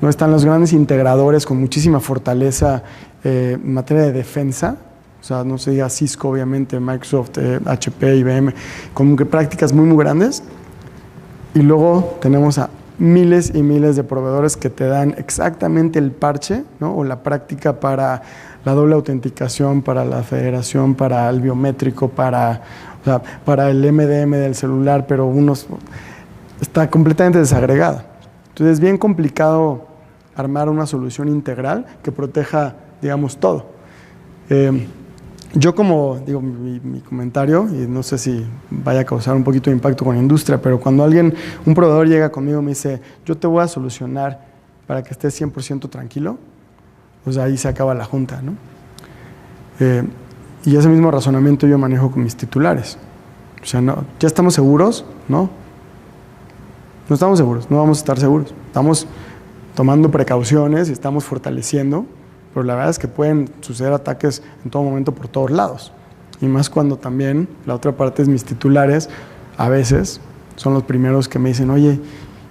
¿No? Están los grandes integradores con muchísima fortaleza en materia de defensa, o sea, no se diga Cisco, obviamente, Microsoft, HP, IBM, con prácticas muy, muy grandes. Y luego tenemos a miles y miles de proveedores que te dan exactamente el parche, ¿no? O la práctica para la doble autenticación, para la federación, para el biométrico, para el MDM del celular, pero está completamente desagregada. Entonces es bien complicado armar una solución integral que proteja, digamos, todo. Yo como, digo, mi comentario, y no sé si vaya a causar un poquito de impacto con la industria, pero cuando un proveedor llega conmigo y me dice, yo te voy a solucionar para que estés 100% tranquilo, pues ahí se acaba la junta, ¿no? Y ese mismo razonamiento yo manejo con mis titulares. O sea, no, ¿ya estamos seguros? No. No estamos seguros, no vamos a estar seguros. Estamos tomando precauciones y estamos fortaleciendo, pero la verdad es que pueden suceder ataques en todo momento por todos lados. Y más cuando también la otra parte es mis titulares, a veces son los primeros que me dicen, oye,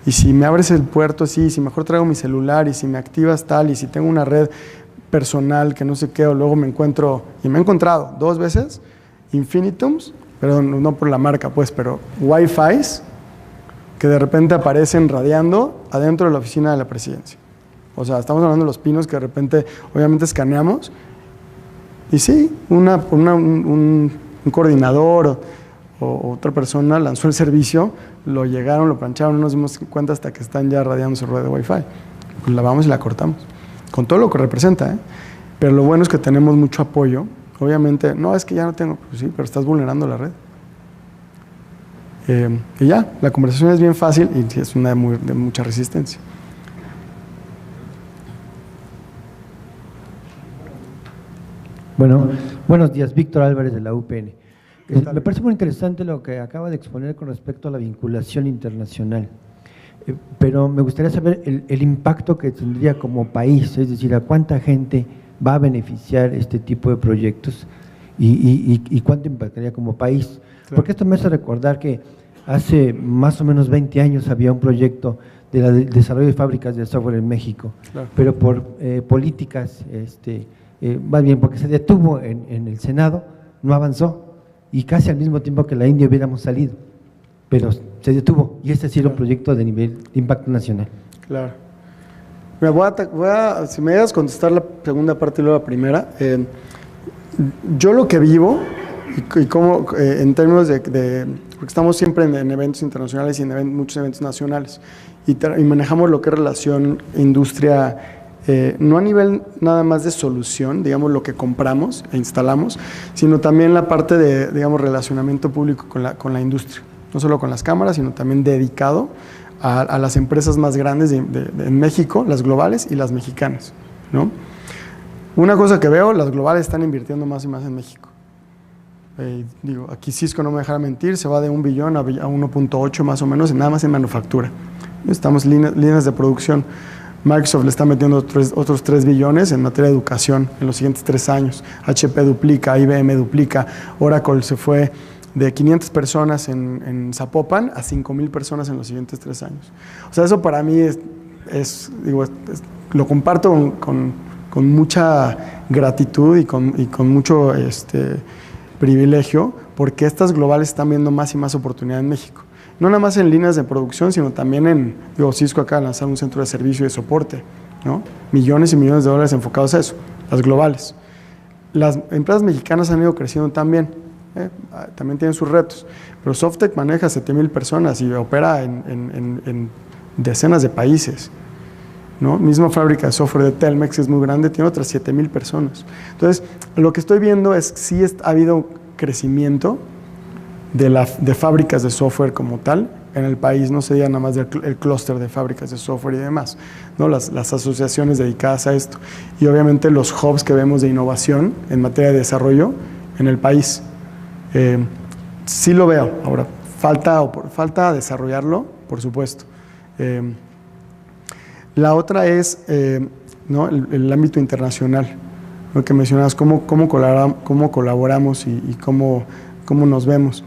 y si me abres el puerto así, si mejor traigo mi celular, y si me activas tal, y si tengo una red personal que no sé qué, o luego me encuentro, y me he encontrado 2 veces, Infinitums, perdón, no por la marca pues, pero Wi-Fis, que de repente aparecen radiando adentro de la oficina de la presidencia. O sea, estamos hablando de Los Pinos, que de repente, obviamente, escaneamos, y sí, un coordinador o otra persona lanzó el servicio, lo llegaron, lo plancharon, no nos dimos cuenta hasta que están ya radiando su red de Wi-Fi. Pues la vamos y la cortamos, con todo lo que representa, ¿eh? Pero lo bueno es que tenemos mucho apoyo. Obviamente, no, es que ya no tengo, pues sí, pero estás vulnerando la red. Y ya, la conversación es bien fácil y es una de mucha resistencia. Bueno, buenos días, Víctor Álvarez de la UPN. Me parece muy interesante lo que acaba de exponer con respecto a la vinculación internacional, pero me gustaría saber el impacto que tendría como país, es decir, a cuánta gente va a beneficiar este tipo de proyectos y cuánto impactaría como país. Claro. Porque esto me hace recordar que hace más o menos 20 años había un proyecto de desarrollo de fábricas de software en México, claro, pero por políticas, más bien porque se detuvo en el Senado, no avanzó, y casi al mismo tiempo que la India hubiéramos salido, pero se detuvo, y este ha sido un proyecto de nivel de impacto nacional. Claro. Si me dejas contestar la segunda parte y luego la primera, yo lo que vivo, y cómo, en términos porque estamos siempre en eventos internacionales y en muchos eventos nacionales, y manejamos lo que es relación industria, no a nivel nada más de solución, digamos lo que compramos e instalamos, sino también la parte de, digamos, relacionamiento público con la industria, no solo con las cámaras, sino también dedicado a las empresas más grandes en México, las globales y las mexicanas, ¿no? Una cosa que veo, las globales están invirtiendo más y más en México. Digo, aquí Cisco, no me dejará mentir, se va de 1 billón a 1.8 más o menos, nada más en manufactura. Estamos líneas de producción. Microsoft le está metiendo otros 3 billones en materia de educación en los siguientes 3 años. HP duplica, IBM duplica, Oracle se fue de 500 personas en Zapopan a 5,000 personas en los siguientes 3 años. O sea, eso para mí lo comparto con mucha gratitud y con mucho privilegio, porque estas globales están viendo más y más oportunidad en México. No nada más en líneas de producción, sino también Cisco acaba de lanzar un centro de servicio y de soporte, ¿no? Millones y millones de dólares enfocados a eso, las globales. Las empresas mexicanas han ido creciendo también tienen sus retos, pero Softtek maneja 7,000 personas y opera en decenas de países, ¿no? Misma fábrica de software de Telmex es muy grande, tiene otras 7,000 personas. Entonces, lo que estoy viendo es que sí ha habido crecimiento de fábricas de software como tal en el país, no se diga nada más del clúster de fábricas de software y demás, ¿no? Las asociaciones dedicadas a esto y obviamente los hubs que vemos de innovación en materia de desarrollo en el país. Sí lo veo. Ahora, falta desarrollarlo, por supuesto. La otra es ¿no? el ámbito internacional, lo que mencionabas, cómo colaboramos y cómo nos vemos.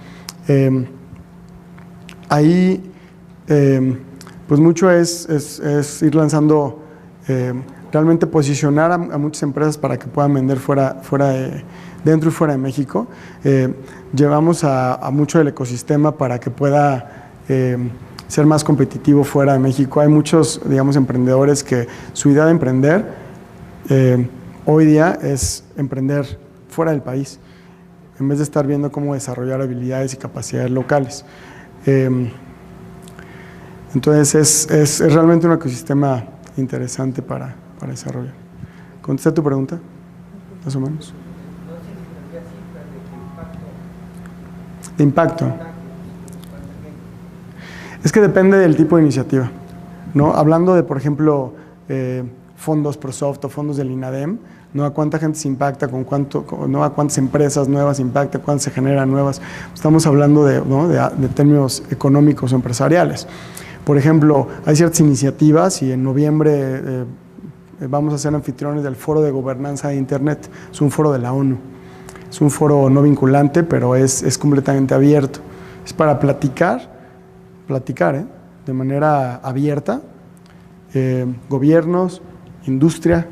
ahí pues mucho es ir lanzando, realmente posicionar a muchas empresas para que puedan vender dentro y fuera de México. Llevamos a mucho del ecosistema para que pueda ser más competitivo fuera de México. Hay muchos, digamos, emprendedores que su idea de emprender hoy día es emprender fuera del país, en vez de estar viendo cómo desarrollar habilidades y capacidades locales. Entonces es realmente un ecosistema interesante para desarrollar. ¿Contesté tu pregunta? Más o menos. De impacto. Es que depende del tipo de iniciativa, ¿no? Hablando de, por ejemplo, fondos ProSoft o fondos del INADEM, no a cuánta gente se impacta, no a cuántas empresas nuevas impacta, cuántas se generan nuevas. Estamos hablando de términos económicos o empresariales. Por ejemplo, hay ciertas iniciativas y en noviembre vamos a ser anfitriones del Foro de Gobernanza de Internet. Es un foro de la ONU. Es un foro no vinculante, pero es completamente abierto. Es para platicar de manera abierta, gobiernos, industria,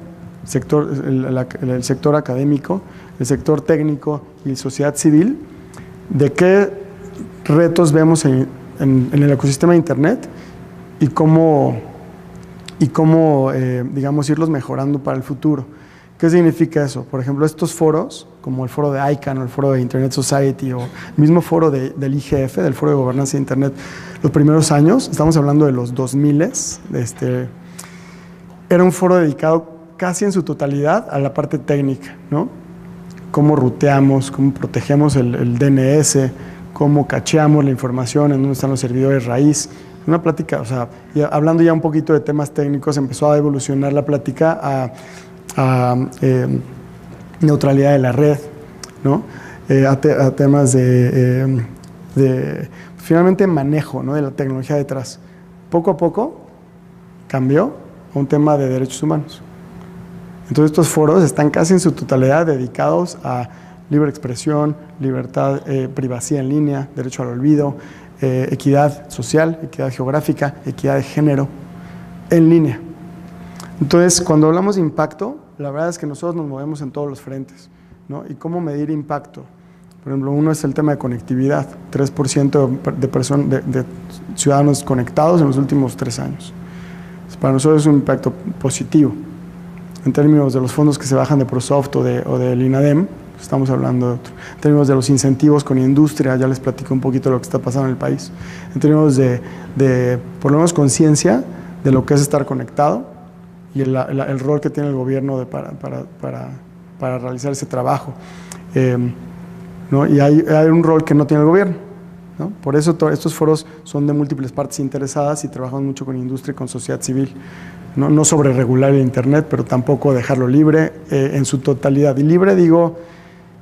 el sector académico, el sector técnico y sociedad civil, de qué retos vemos en el ecosistema de Internet y cómo digamos, irlos mejorando para el futuro. ¿Qué significa eso? Por ejemplo, estos foros, como el foro de ICANN o el foro de Internet Society o el mismo foro del IGF, del Foro de Gobernanza de Internet, los primeros años, estamos hablando de los 2000, era un foro dedicado casi en su totalidad a la parte técnica, ¿no? Cómo ruteamos, cómo protegemos el DNS, cómo cacheamos la información, en dónde están los servidores raíz. Una plática, o sea, hablando ya un poquito de temas técnicos, empezó a evolucionar la plática a neutralidad de la red, ¿no? A temas de finalmente manejo, ¿no? De la tecnología detrás. Poco a poco cambió a un tema de derechos humanos. Entonces estos foros están casi en su totalidad dedicados a libre expresión, libertad, privacidad en línea, derecho al olvido, equidad social, equidad geográfica, equidad de género en línea. Entonces, cuando hablamos de impacto, la verdad es que nosotros nos movemos en todos los frentes, ¿no? ¿Y cómo medir impacto? Por ejemplo, uno es el tema de conectividad, 3% de ciudadanos conectados en los últimos 3 años. Para nosotros es un impacto positivo. En términos de los fondos que se bajan de ProSoft o del INADEM, estamos hablando de otro. En términos de los incentivos con industria, ya les platico un poquito de lo que está pasando en el país. En términos de por lo menos conciencia de lo que es estar conectado y el rol que tiene el gobierno para realizar ese trabajo. ¿No? Y hay un rol que no tiene el gobierno, ¿no? Por eso estos foros son de múltiples partes interesadas y trabajamos mucho con industria y con sociedad civil. No sobre regular el Internet, pero tampoco dejarlo libre en su totalidad. Y libre digo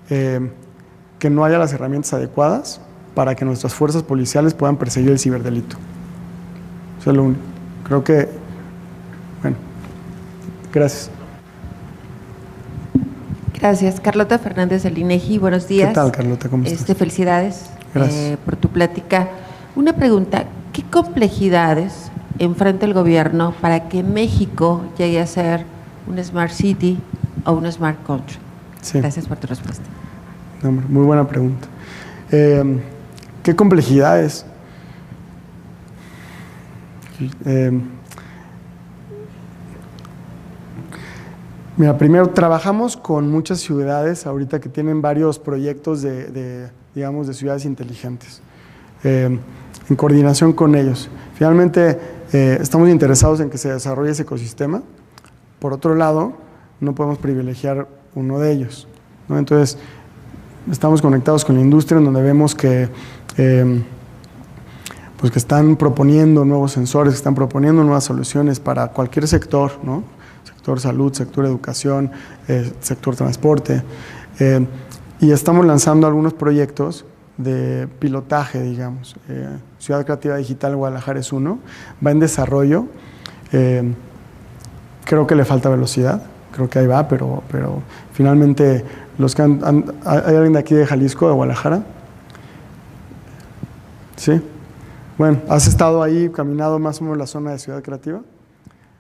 que no haya las herramientas adecuadas para que nuestras fuerzas policiales puedan perseguir el ciberdelito. Eso es lo único. Creo que, bueno, gracias. Gracias. Carlota Fernández del INEGI, buenos días. ¿Qué tal, Carlota? ¿Cómo estás? Felicidades por tu plática. Una pregunta, ¿qué complejidades enfrenta el gobierno para que México llegue a ser un Smart City o un Smart Country? Sí. Gracias por tu respuesta. No, muy buena pregunta. ¿Qué complejidades? Mira, primero trabajamos con muchas ciudades ahorita que tienen varios proyectos digamos, de ciudades inteligentes, en coordinación con ellos. Finalmente, estamos interesados en que se desarrolle ese ecosistema. Por otro lado, no podemos privilegiar uno de ellos, ¿no? Entonces, estamos conectados con la industria, en donde vemos que pues que están proponiendo nuevos sensores, que están proponiendo nuevas soluciones para cualquier sector, ¿no? Sector salud, sector educación, sector transporte. Y estamos lanzando algunos proyectos de pilotaje, digamos. Ciudad Creativa Digital Guadalajara es uno, va en desarrollo. Creo que le falta velocidad, creo que ahí va, pero finalmente los que ¿hay alguien de aquí de Jalisco, de Guadalajara? ¿Sí? Bueno, ¿has estado ahí, caminado más o menos la zona de Ciudad Creativa?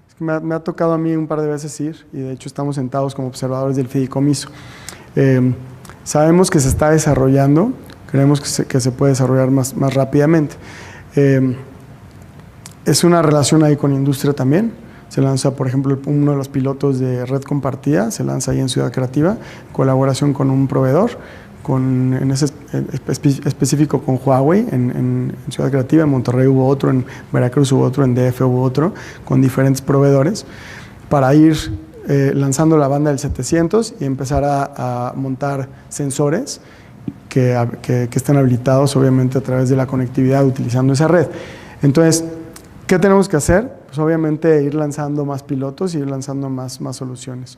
Es que me ha tocado a mí un par de veces ir y de hecho estamos sentados como observadores del fideicomiso. Sabemos que se está desarrollando, creemos que se puede desarrollar más rápidamente. Es una relación ahí con industria también. Se lanza, por ejemplo, uno de los pilotos de red compartida, se lanza ahí en Ciudad Creativa, en colaboración con un proveedor, en ese específico con Huawei en Ciudad Creativa. En Monterrey hubo otro, en Veracruz hubo otro, en DF hubo otro, con diferentes proveedores, para ir lanzando la banda del 700 y empezar a montar sensores que estén habilitados, obviamente, a través de la conectividad utilizando esa red. Entonces, ¿qué tenemos que hacer? Pues obviamente ir lanzando más pilotos y ir lanzando más soluciones.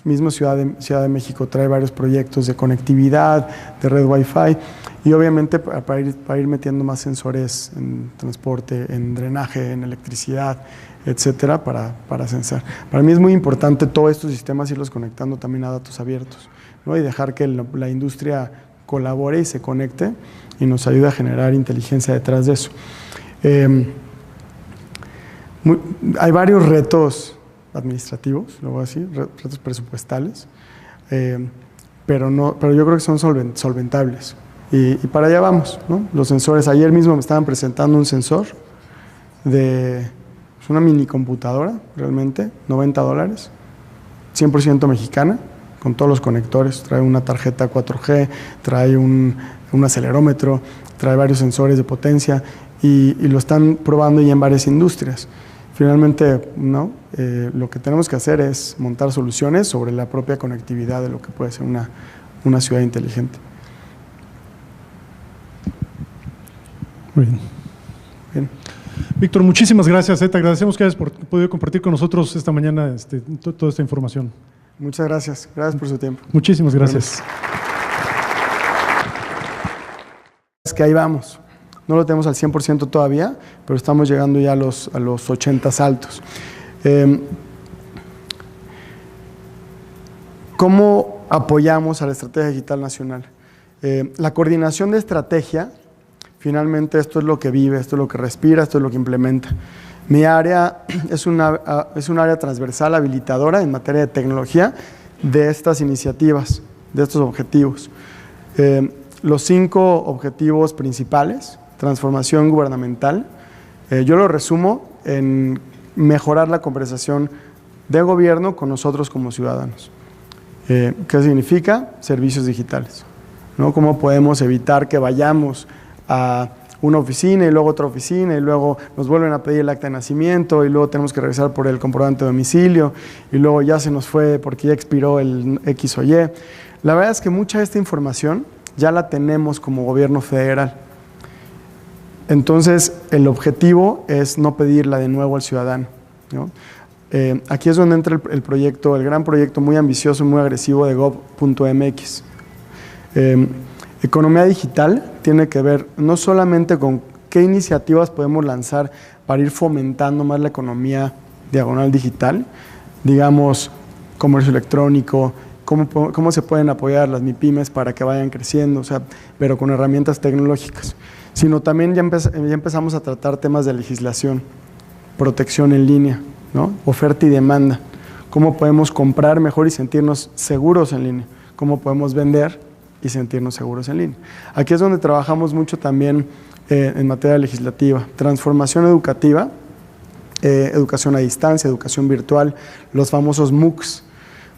Mismo Ciudad de México trae varios proyectos de conectividad, de red Wi-Fi y obviamente para ir metiendo más sensores en transporte, en drenaje, en electricidad, etcétera, para censar. Para mí es muy importante todos estos sistemas irlos conectando también a datos abiertos, ¿no? Y dejar que la industria colabore y se conecte y nos ayude a generar inteligencia detrás de eso. Hay varios retos administrativos, lo voy a decir, retos presupuestales, pero yo creo que son solventables y para allá vamos, ¿no? Los sensores, ayer mismo me estaban presentando un sensor es una mini computadora, realmente, $90, 100% mexicana, con todos los conectores, trae una tarjeta 4G, trae un acelerómetro, trae varios sensores de potencia y lo están probando ya en varias industrias. Finalmente, ¿no? Lo que tenemos que hacer es montar soluciones sobre la propia conectividad de lo que puede ser una ciudad inteligente. Muy bien. Bien. Víctor, muchísimas gracias. Te agradecemos que hayas podido compartir con nosotros esta mañana toda esta información. Muchas gracias. Gracias por su tiempo. Muchísimas gracias. Es que ahí vamos. No lo tenemos al 100% todavía, pero estamos llegando ya a los 80 altos. ¿Cómo apoyamos a la Estrategia Digital Nacional? La coordinación de estrategia, finalmente esto es lo que vive, esto es lo que respira, esto es lo que implementa. Mi área es un área transversal habilitadora en materia de tecnología de estas iniciativas, de estos objetivos. Los 5 objetivos principales: transformación gubernamental, yo lo resumo en mejorar la conversación de gobierno con nosotros como ciudadanos. ¿Qué significa? Servicios digitales, ¿no? ¿Cómo podemos evitar que vayamos a una oficina y luego otra oficina y luego nos vuelven a pedir el acta de nacimiento y luego tenemos que regresar por el comprobante de domicilio y luego ya se nos fue porque ya expiró el X o Y? La verdad es que mucha de esta información ya la tenemos como gobierno federal. Entonces, el objetivo es no pedirla de nuevo al ciudadano, ¿no? Aquí es donde entra el gran proyecto muy ambicioso y muy agresivo de gov.mx. Economía digital tiene que ver no solamente con qué iniciativas podemos lanzar para ir fomentando más la economía diagonal digital, digamos, comercio electrónico, cómo se pueden apoyar las MIPYMES para que vayan creciendo, o sea, pero con herramientas tecnológicas, sino también ya empezamos a tratar temas de legislación, protección en línea, ¿no? Oferta y demanda, cómo podemos comprar mejor y sentirnos seguros en línea, cómo podemos vender y sentirnos seguros en línea. Aquí es donde trabajamos mucho también en materia legislativa, transformación educativa, educación a distancia, educación virtual, los famosos MOOCs.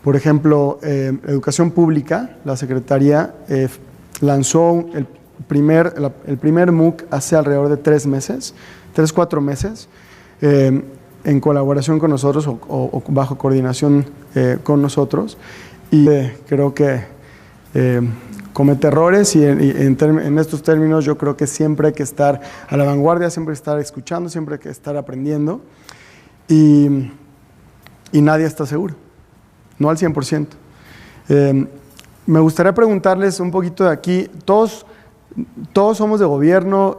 Por ejemplo, educación pública, la Secretaría lanzó el primer MOOC hace alrededor de 4 meses, en colaboración con nosotros o bajo coordinación con nosotros, y creo que comete errores y en estos términos yo creo que siempre hay que estar a la vanguardia, siempre estar escuchando, siempre hay que estar aprendiendo y nadie está seguro, no al 100%. Me gustaría preguntarles un poquito de aquí, todos somos de gobierno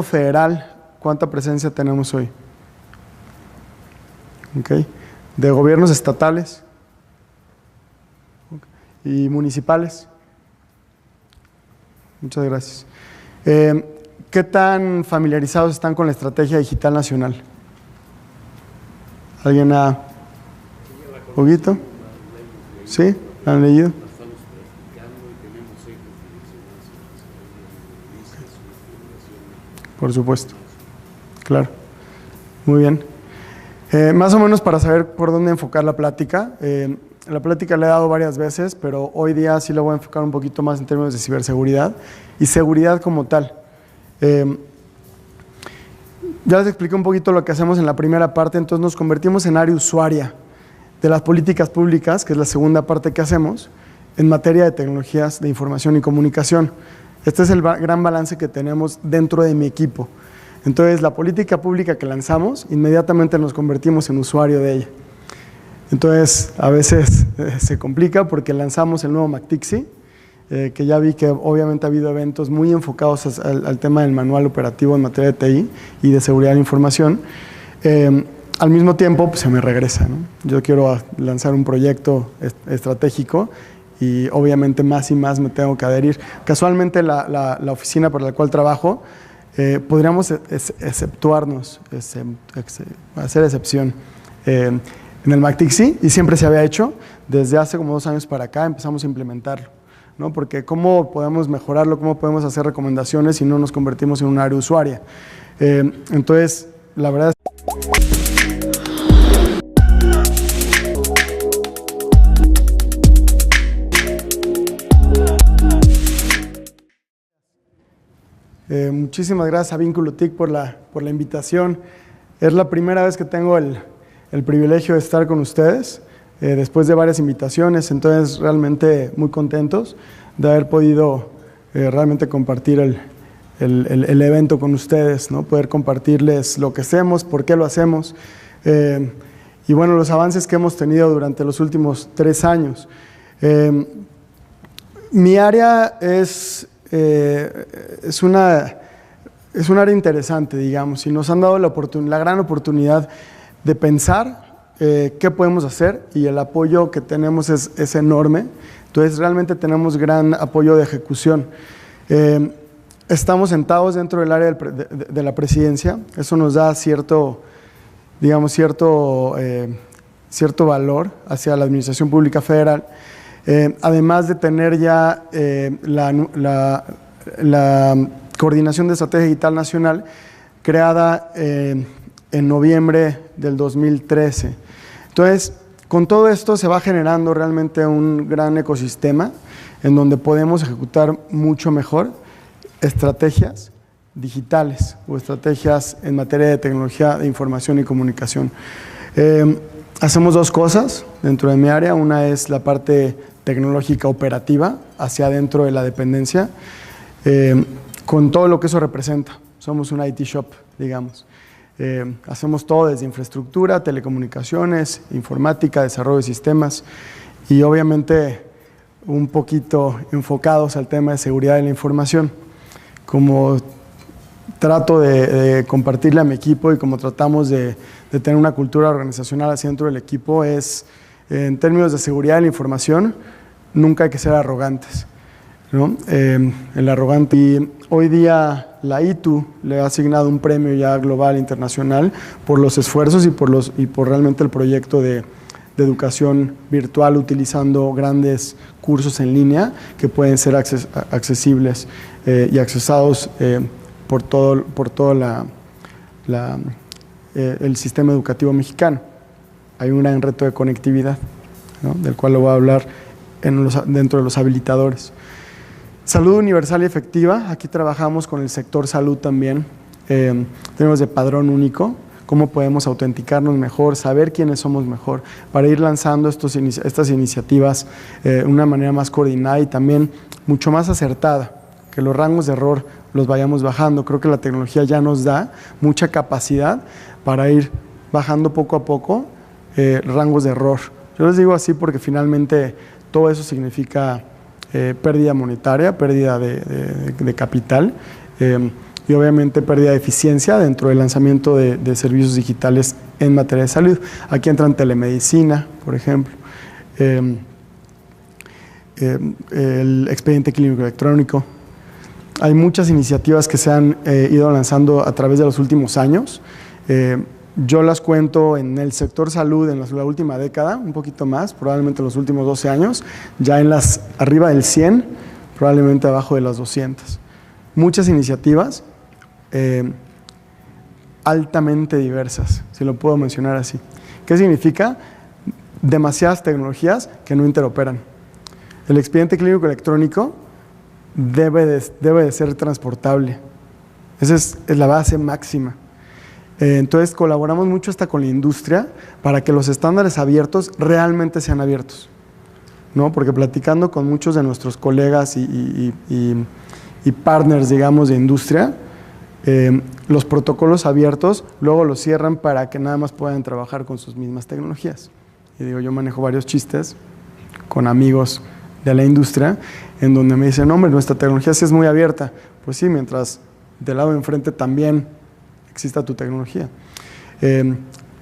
federal, ¿cuánta presencia tenemos hoy? Okay. ¿De gobiernos estatales? ¿Y municipales? Muchas gracias. ¿qué tan familiarizados están con la Estrategia Digital Nacional? ¿Alguien ha...? ¿Huguito? ¿Sí? ¿La han leído? Por supuesto. Claro. Muy bien. Más o menos para saber por dónde enfocar la plática. La plática la he dado varias veces, pero hoy día sí la voy a enfocar un poquito más en términos de ciberseguridad y seguridad como tal. Ya les expliqué un poquito lo que hacemos en la primera parte, entonces nos convertimos en área usuaria de las políticas públicas, que es la segunda parte que hacemos, en materia de tecnologías de información y comunicación. Este es el gran balance que tenemos dentro de mi equipo. Entonces, la política pública que lanzamos, inmediatamente nos convertimos en usuario de ella. Entonces, a veces se complica porque lanzamos el nuevo MACTIXI, que ya vi que obviamente ha habido eventos muy enfocados al tema del manual operativo en materia de TI y de seguridad de la información. Al mismo tiempo, pues, se me regresa, ¿no? Yo quiero lanzar un proyecto estratégico y obviamente más y más me tengo que adherir. Casualmente la oficina para la cual trabajo, podríamos exceptuarnos, hacer excepción en el MACTIXI, y siempre se había hecho. Desde hace como 2 años para acá empezamos a implementarlo, ¿no? Porque ¿cómo podemos mejorarlo? ¿Cómo podemos hacer recomendaciones si no nos convertimos en un área usuaria? Entonces, la verdad es... muchísimas gracias a Vínculo TIC por la invitación. Es la primera vez que tengo el privilegio de estar con ustedes, después de varias invitaciones, entonces realmente muy contentos de haber podido realmente compartir el evento con ustedes, ¿no? Poder compartirles lo que hacemos, por qué lo hacemos, y bueno, los avances que hemos tenido durante los últimos 3 años. Mi área es un área interesante, digamos, y nos han dado la gran oportunidad de pensar qué podemos hacer, y el apoyo que tenemos es enorme. Entonces realmente tenemos gran apoyo de ejecución. Estamos sentados dentro del área de la presidencia, eso nos da cierto valor hacia la Administración Pública Federal. Además de tener ya la Coordinación de Estrategia Digital Nacional, creada en noviembre del 2013. Entonces, con todo esto se va generando realmente un gran ecosistema en donde podemos ejecutar mucho mejor estrategias digitales o estrategias en materia de tecnología de información y comunicación. Hacemos 2 cosas dentro de mi área. Una es la parte tecnológica operativa hacia adentro de la dependencia, con todo lo que eso representa. Somos un IT shop, digamos. Hacemos todo desde infraestructura, telecomunicaciones, informática, desarrollo de sistemas y obviamente un poquito enfocados al tema de seguridad de la información. Como trato de compartirle a mi equipo y como tratamos de tener una cultura organizacional hacia dentro del equipo es, en términos de seguridad de la información, nunca hay que ser arrogantes, ¿no? El arrogante. Y hoy día la ITU le ha asignado un premio ya global internacional por los esfuerzos y por realmente el proyecto de educación virtual, utilizando grandes cursos en línea que pueden ser accesibles y accesados por todo el sistema educativo mexicano. Hay un gran reto de conectividad, ¿no? Del cual lo voy a hablar dentro de los habilitadores. Salud universal y efectiva. Aquí trabajamos con el sector salud también. Tenemos de padrón único, cómo podemos autenticarnos mejor, saber quiénes somos mejor, para ir lanzando estas iniciativas de una manera más coordinada y también mucho más acertada, que los rangos de error los vayamos bajando. Creo que la tecnología ya nos da mucha capacidad para ir bajando poco a poco rangos de error. Yo les digo así porque finalmente todo eso significa pérdida monetaria, pérdida de capital y obviamente pérdida de eficiencia dentro del lanzamiento de servicios digitales en materia de salud. Aquí entran telemedicina, por ejemplo, el expediente clínico electrónico. Hay muchas iniciativas que se han ido lanzando a través de los últimos años. Yo las cuento en el sector salud en la última década, un poquito más, probablemente los últimos 12 años, ya en las arriba del 100, probablemente abajo de las 200. Muchas iniciativas altamente diversas, si lo puedo mencionar así. ¿Qué significa? Demasiadas tecnologías que no interoperan. El expediente clínico electrónico debe de ser transportable. Esa es la base máxima. Entonces colaboramos mucho hasta con la industria para que los estándares abiertos realmente sean abiertos, ¿no? Porque platicando con muchos de nuestros colegas y partners, digamos, de industria, los protocolos abiertos luego los cierran para que nada más puedan trabajar con sus mismas tecnologías. Y digo, yo manejo varios chistes con amigos de la industria en donde me dicen, hombre, nuestra tecnología sí es muy abierta. Pues sí, mientras del lado de enfrente también exista tu tecnología.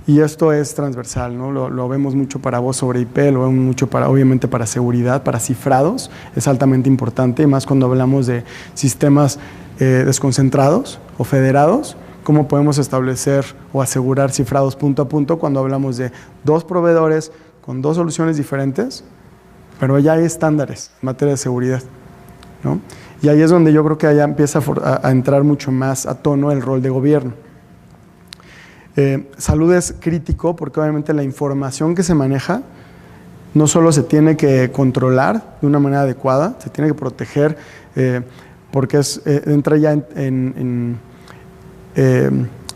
Y esto es transversal, ¿no? Lo vemos mucho para voz sobre IP, lo vemos mucho obviamente para seguridad, para cifrados, es altamente importante, y más cuando hablamos de sistemas desconcentrados o federados, cómo podemos establecer o asegurar cifrados punto a punto cuando hablamos de dos proveedores con dos soluciones diferentes, pero ya hay estándares en materia de seguridad, ¿no? Y ahí es donde yo creo que allá empieza a entrar mucho más a tono el rol de gobierno. Salud es crítico porque obviamente la información que se maneja no solo se tiene que controlar de una manera adecuada, se tiene que proteger porque entra ya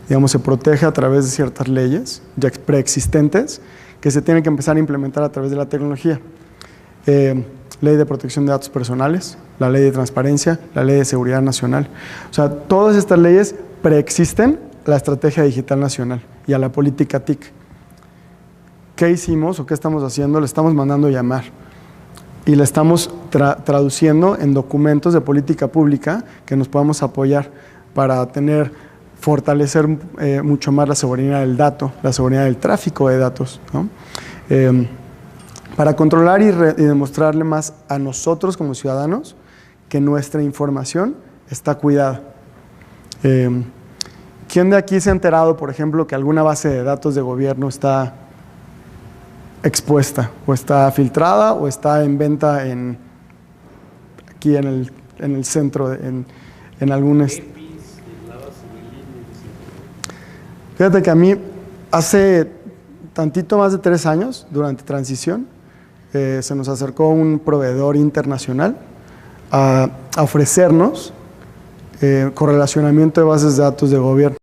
digamos, se protege a través de ciertas leyes ya preexistentes que se tienen que empezar a implementar a través de la tecnología. Ley de protección de datos personales, la ley de transparencia, la ley de seguridad nacional. O sea, todas estas leyes preexisten a la estrategia digital nacional y a la política TIC. ¿Qué hicimos o qué estamos haciendo? Le estamos mandando llamar y le estamos traduciendo en documentos de política pública que nos podamos apoyar para fortalecer mucho más la seguridad del dato, la seguridad del tráfico de datos, ¿no? Para controlar y demostrarle más a nosotros como ciudadanos que nuestra información está cuidada. ¿Quién de aquí se ha enterado, por ejemplo, que alguna base de datos de gobierno está expuesta o está filtrada o está en venta aquí en el centro, en algún... Fíjate que a mí hace tantito más de 3 años, durante transición, se nos acercó un proveedor internacional a ofrecernos correlacionamiento de bases de datos de gobierno.